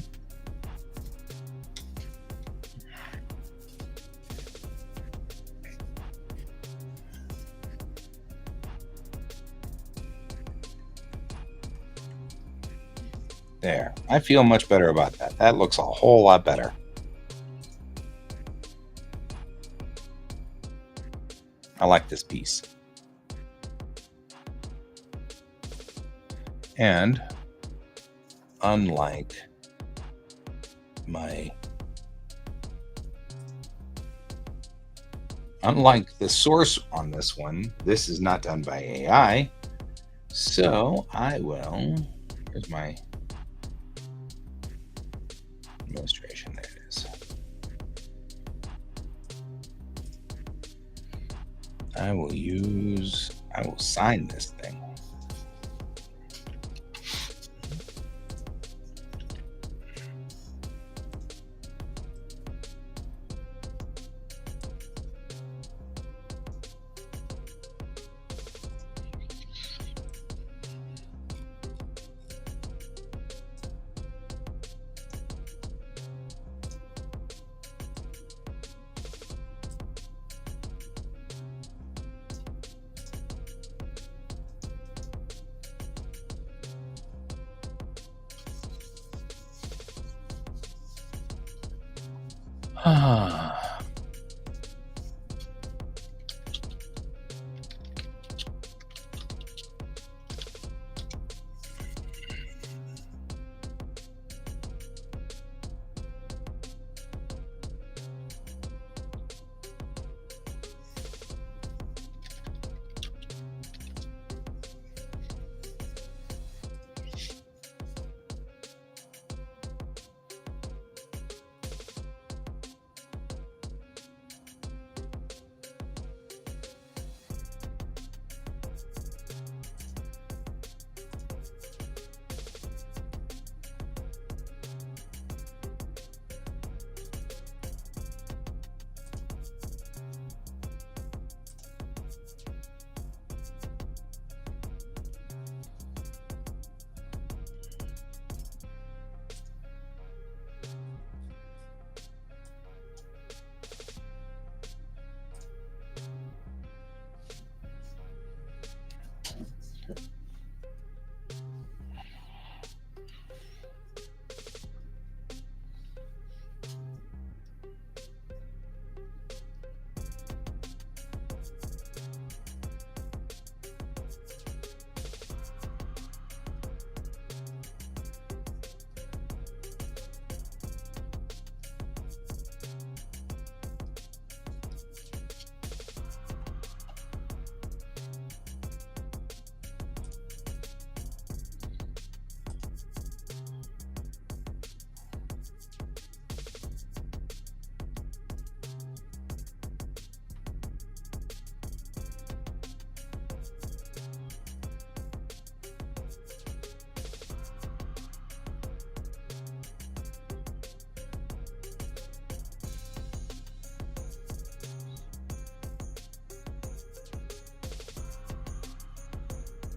There, I feel much better about that. That looks a whole lot better. I like this piece. And unlike the source on this one, this is not done by AI. So I will, here's my illustration, there it is. I will sign this thing.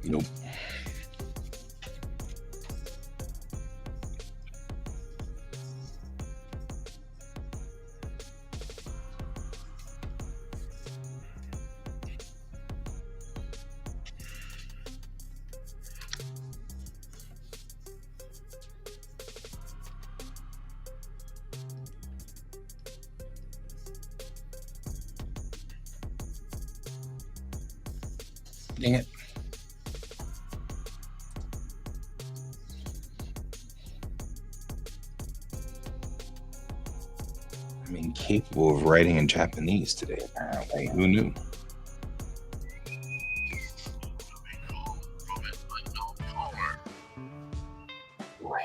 Nope. Dang it. I'm incapable of writing in Japanese today, apparently. Who knew? Boy.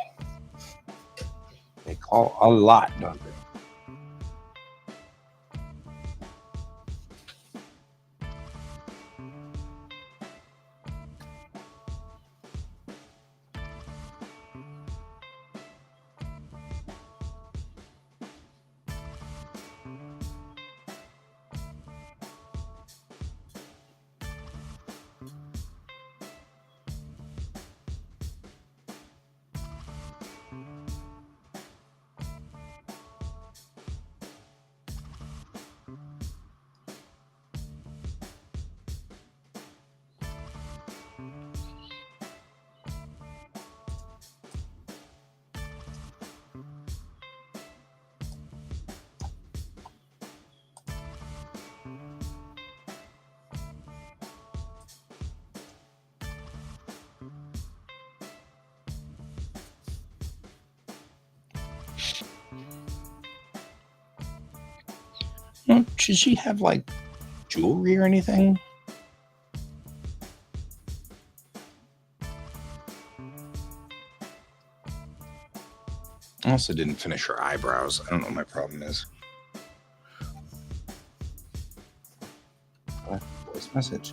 They call a lot, don't they? Should she have like jewelry or anything? I also didn't finish her eyebrows. I don't know what my problem is. Voice message.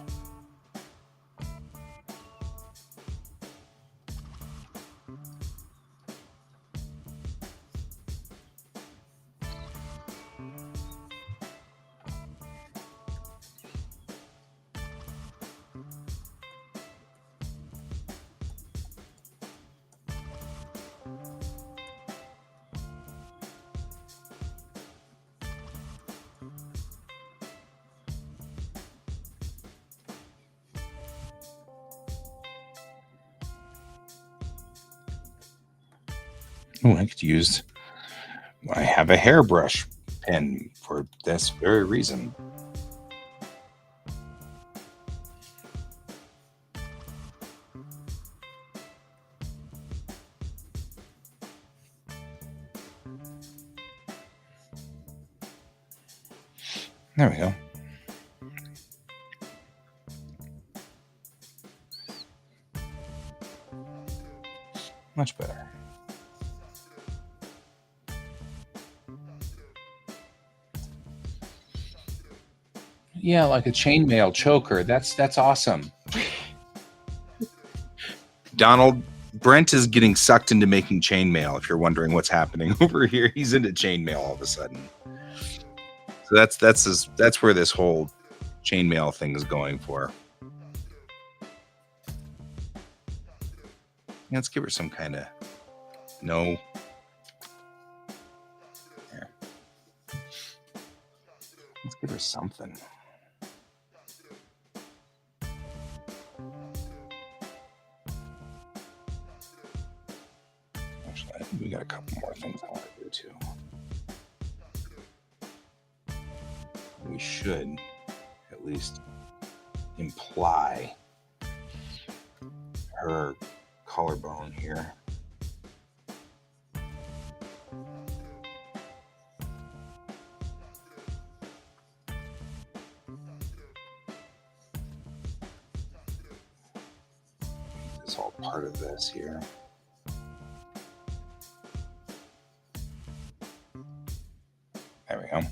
Oh, I could use. I have a hairbrush pen for this very reason. There we go. Much better. Yeah, like a chainmail choker. That's awesome. Donald Brent is getting sucked into making chainmail. If you're wondering what's happening over here, he's into chainmail all of a sudden. So that's where this whole chainmail thing is going for. Let's give her some kind of no. Here. Let's give her something. Actually, I think we got a couple more things I want to do too. We should at least imply her collarbone here. It's all part of this here. There we go.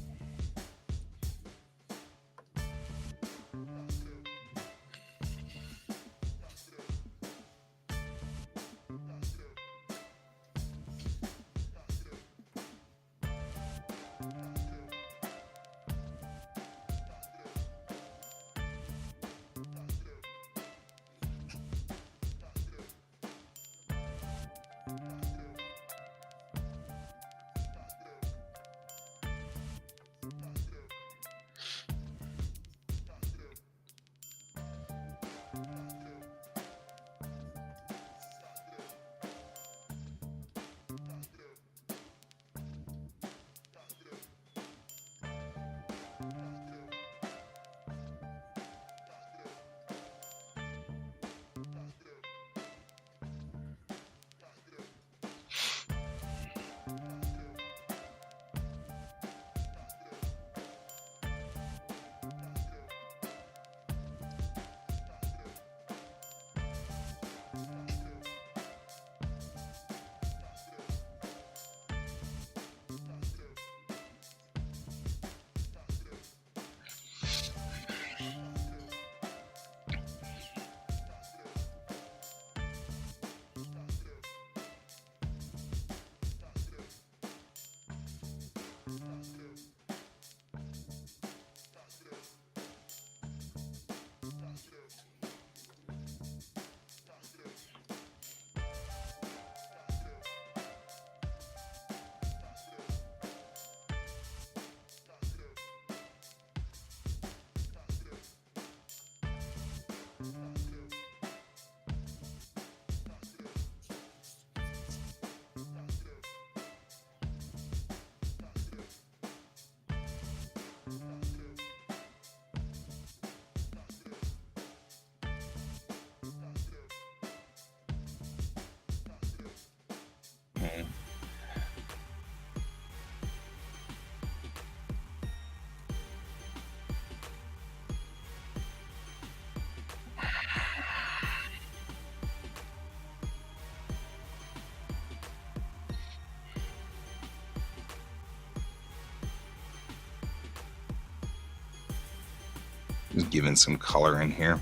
Just giving some color in here,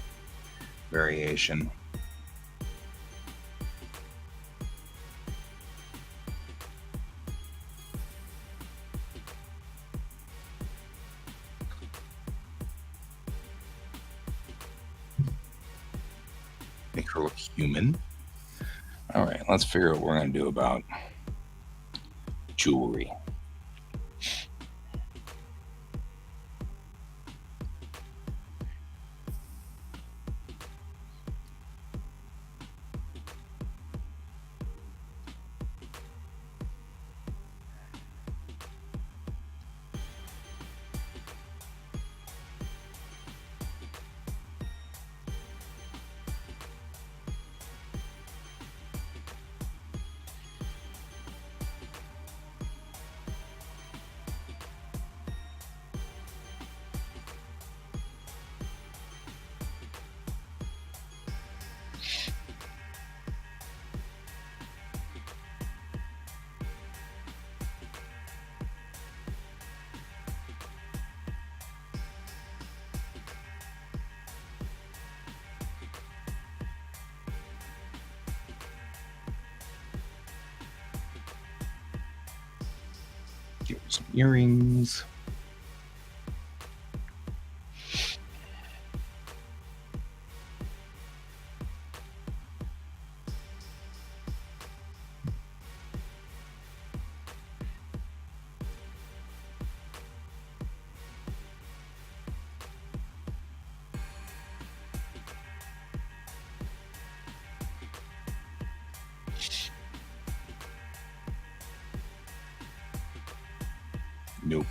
variation. Make her look human. All right, let's figure out what we're going to do about jewelry. Give her some earrings. Nope.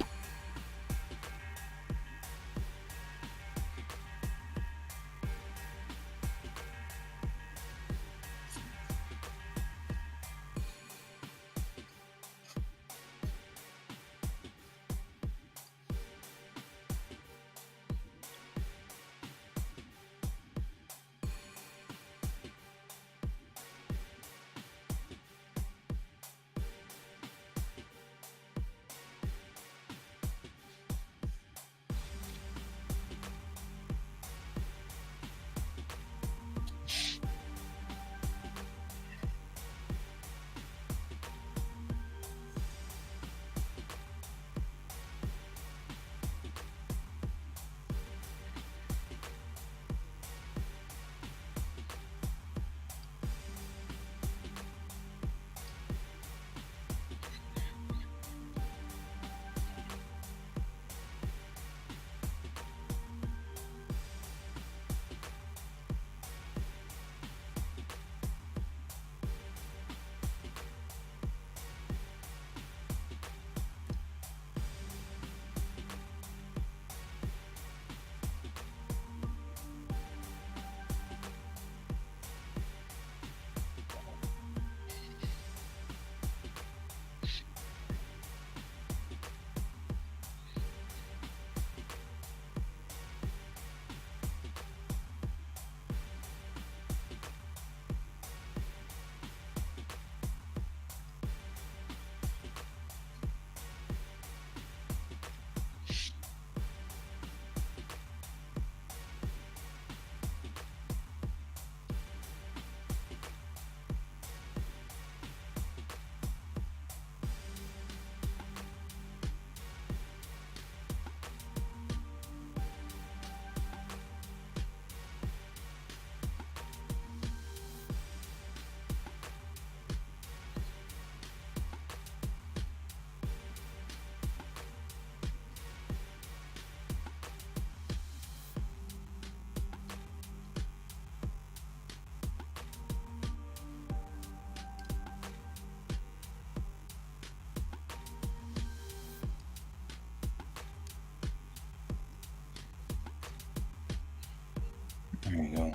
There you go.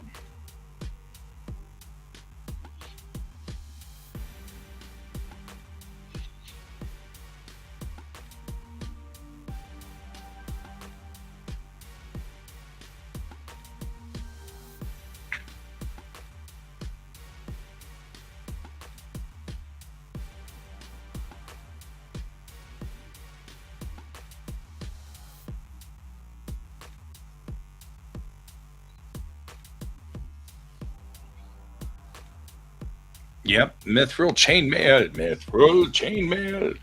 Yep, mithril chainmail, mithril chainmail.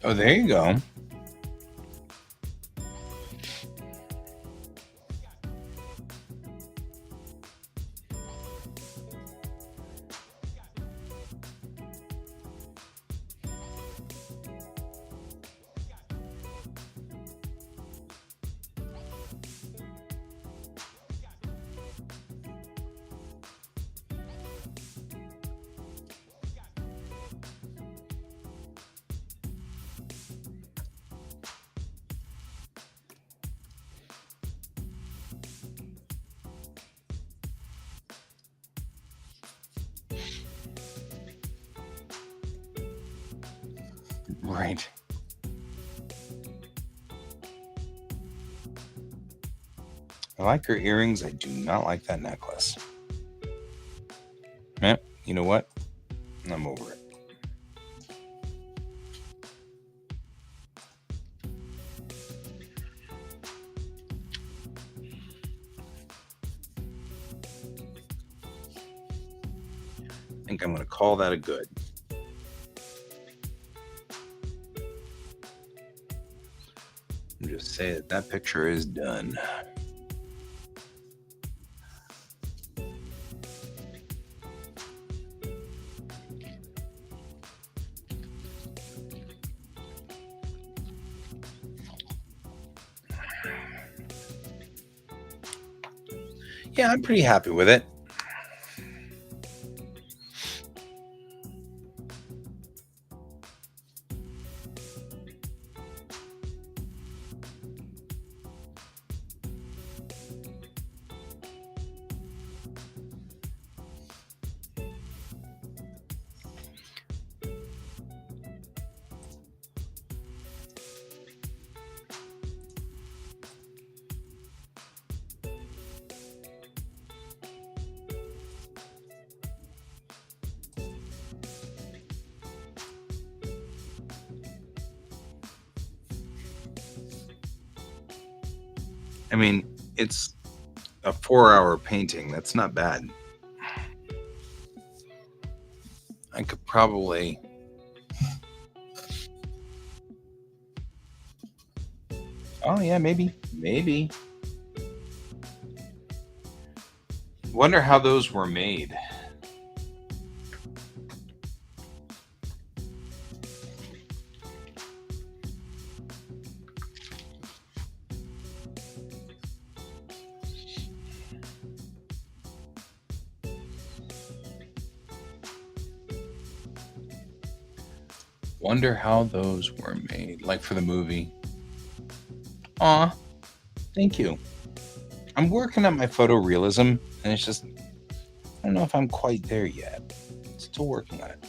Oh, there you go. Right. I like her earrings. I do not like that necklace. Yep. You know what? I'm over it. I think I'm going to call that a good. And just say that that picture is done. Yeah, I'm pretty happy with it. I mean, it's a 4-hour painting. That's not bad. I could probably. Oh, yeah, maybe. Maybe. Wonder how those were made. Wonder how those were made. Like for the movie. Aw, thank you. I'm working on my photorealism, and it's just, I don't know if I'm quite there yet. Still working on it.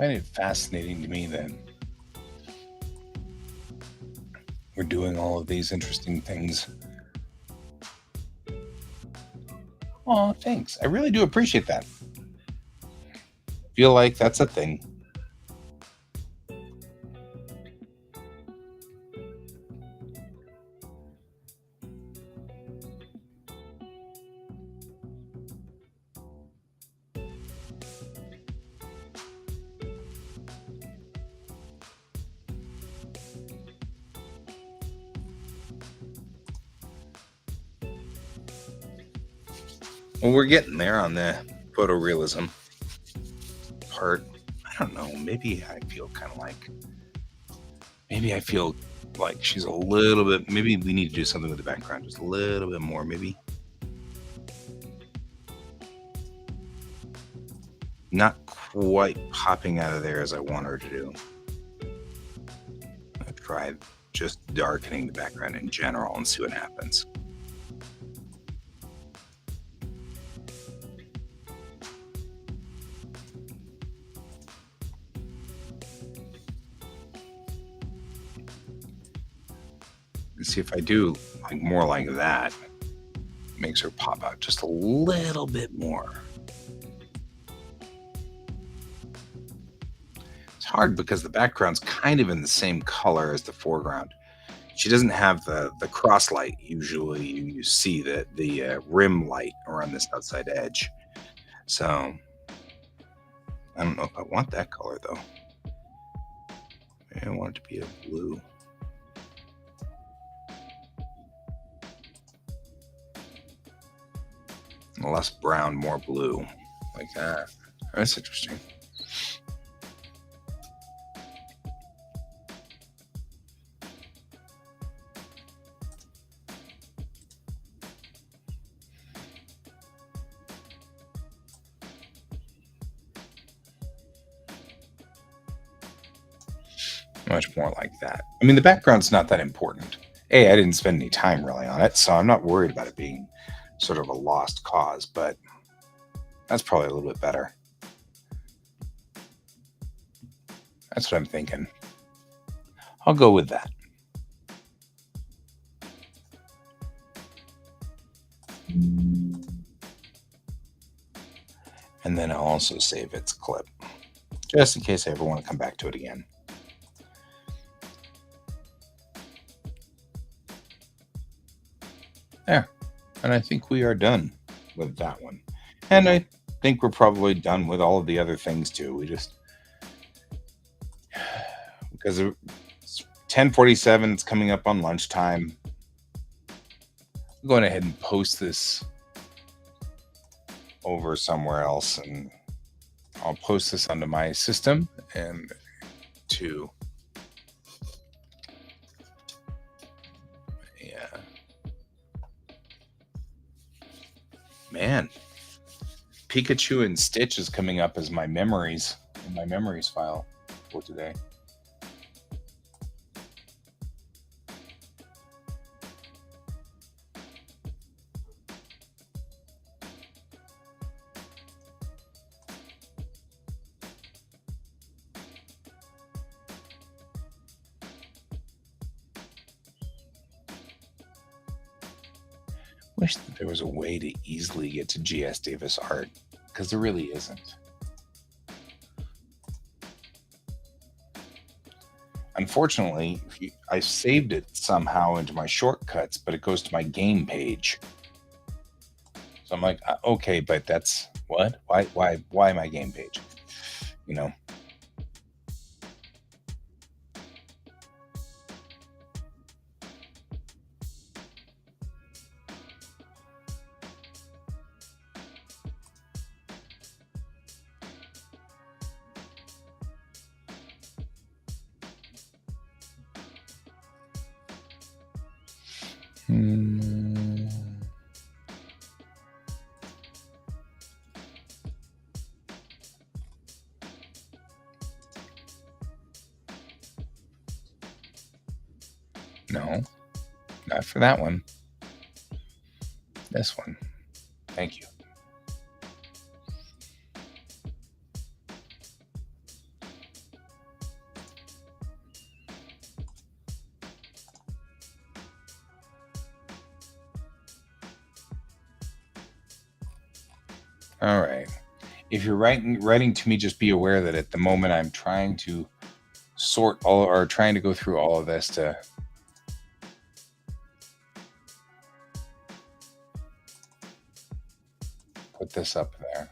find it fascinating to me that we're doing all of these interesting things. Oh, thanks. I really do appreciate that. Feel like that's a thing. Well, we're getting there on the photorealism part. I don't know. Maybe I feel like she's a little bit. Maybe we need to do something with the background, just a little bit more. Maybe not quite popping out of there as I want her to do. I'll try just darkening the background in general and see what happens. And see if I do like more like that, makes her pop out just a little bit more. It's hard because the background's kind of in the same color as the foreground. She doesn't have the cross light. Usually, you see the rim light around this outside edge. So I don't know if I want that color though. Maybe I want it to be a blue. Less brown, more blue, like that. That's interesting. Much more like that. I mean, the background's not that important. I didn't spend any time really on it, so I'm not worried about it being sort of a lost cause, but that's probably a little bit better. That's what I'm thinking. I'll go with that. And then I'll also save its clip, just in case I ever want to come back to it again. There. And I think we are done with that one. And I think we're probably done with all of the other things too. We just because it's 10:47, it's coming up on lunchtime. I'm going ahead and post this over somewhere else, and I'll post this onto my system and to man, Pikachu and Stitch is coming up as my memories in my memories file for today. Wish that there was a way to easily get to GS Davis art, because there really isn't. Unfortunately, I saved it somehow into my shortcuts, but it goes to my game page. So I'm like, okay, but that's what? Why my game page? You know. No, not for that one. This one. Thank you. All right. If you're writing to me, just be aware that at the moment I'm trying to trying to go through all of this to put this up there.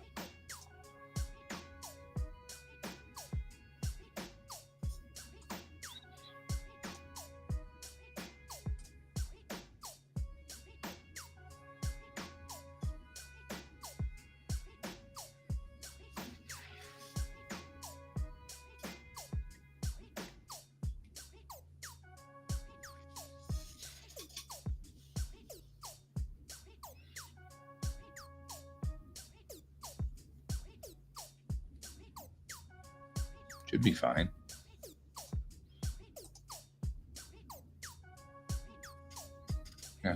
Should be fine. Yeah.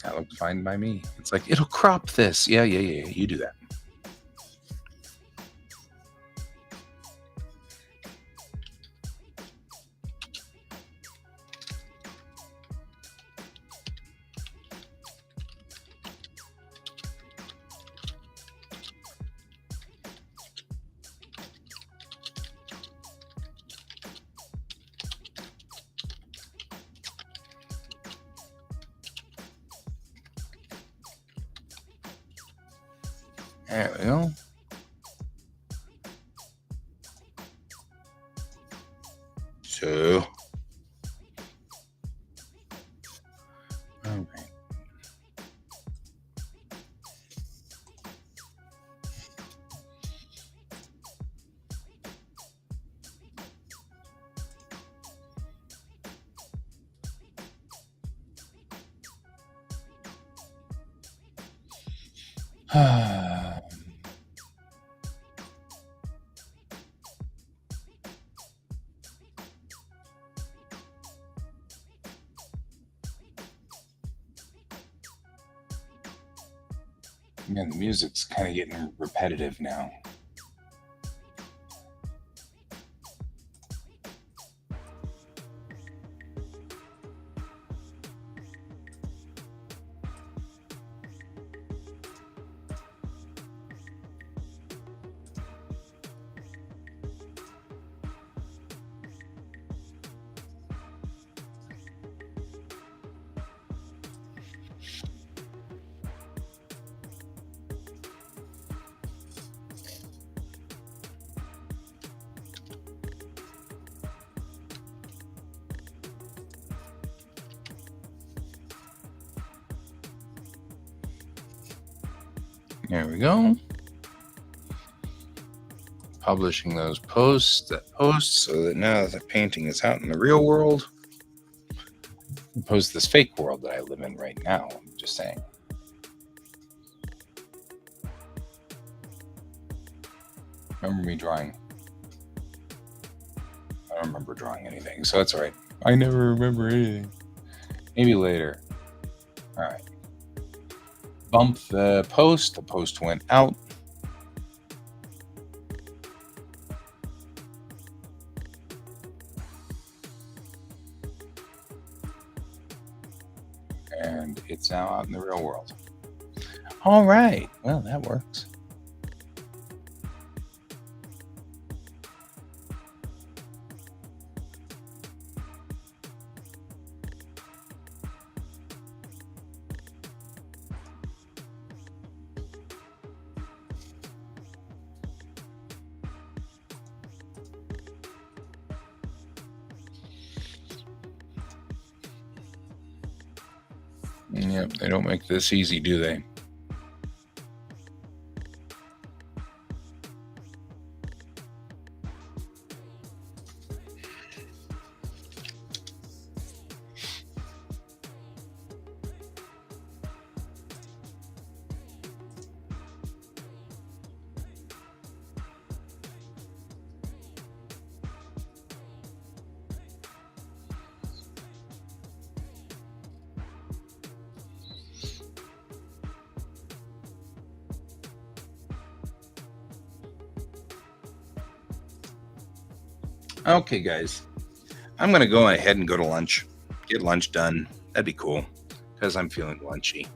That looks fine by me. It's like, it'll crop this. Yeah. You do that. There we go. So, all right. Man, the music's kind of getting repetitive now. There we go. Publishing those posts so that now that the painting is out in the real world, opposed to this fake world that I live in right now. I'm just saying. Remember me drawing? I don't remember drawing anything, so that's all right. I never remember anything. Maybe later. All right. Bump the post. The post went out. And it's now out in the real world. All right. Well, that works. Yep, they don't make this easy, do they? Okay, guys. I'm going to go ahead and go to lunch. Get lunch done. That'd be cool because I'm feeling lunchy.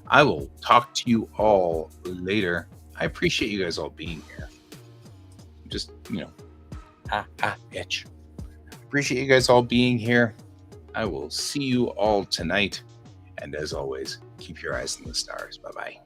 I will talk to you all later. I appreciate you guys all being here. Just, itch. Appreciate you guys all being here. I will see you all tonight. And as always, keep your eyes on the stars. Bye bye.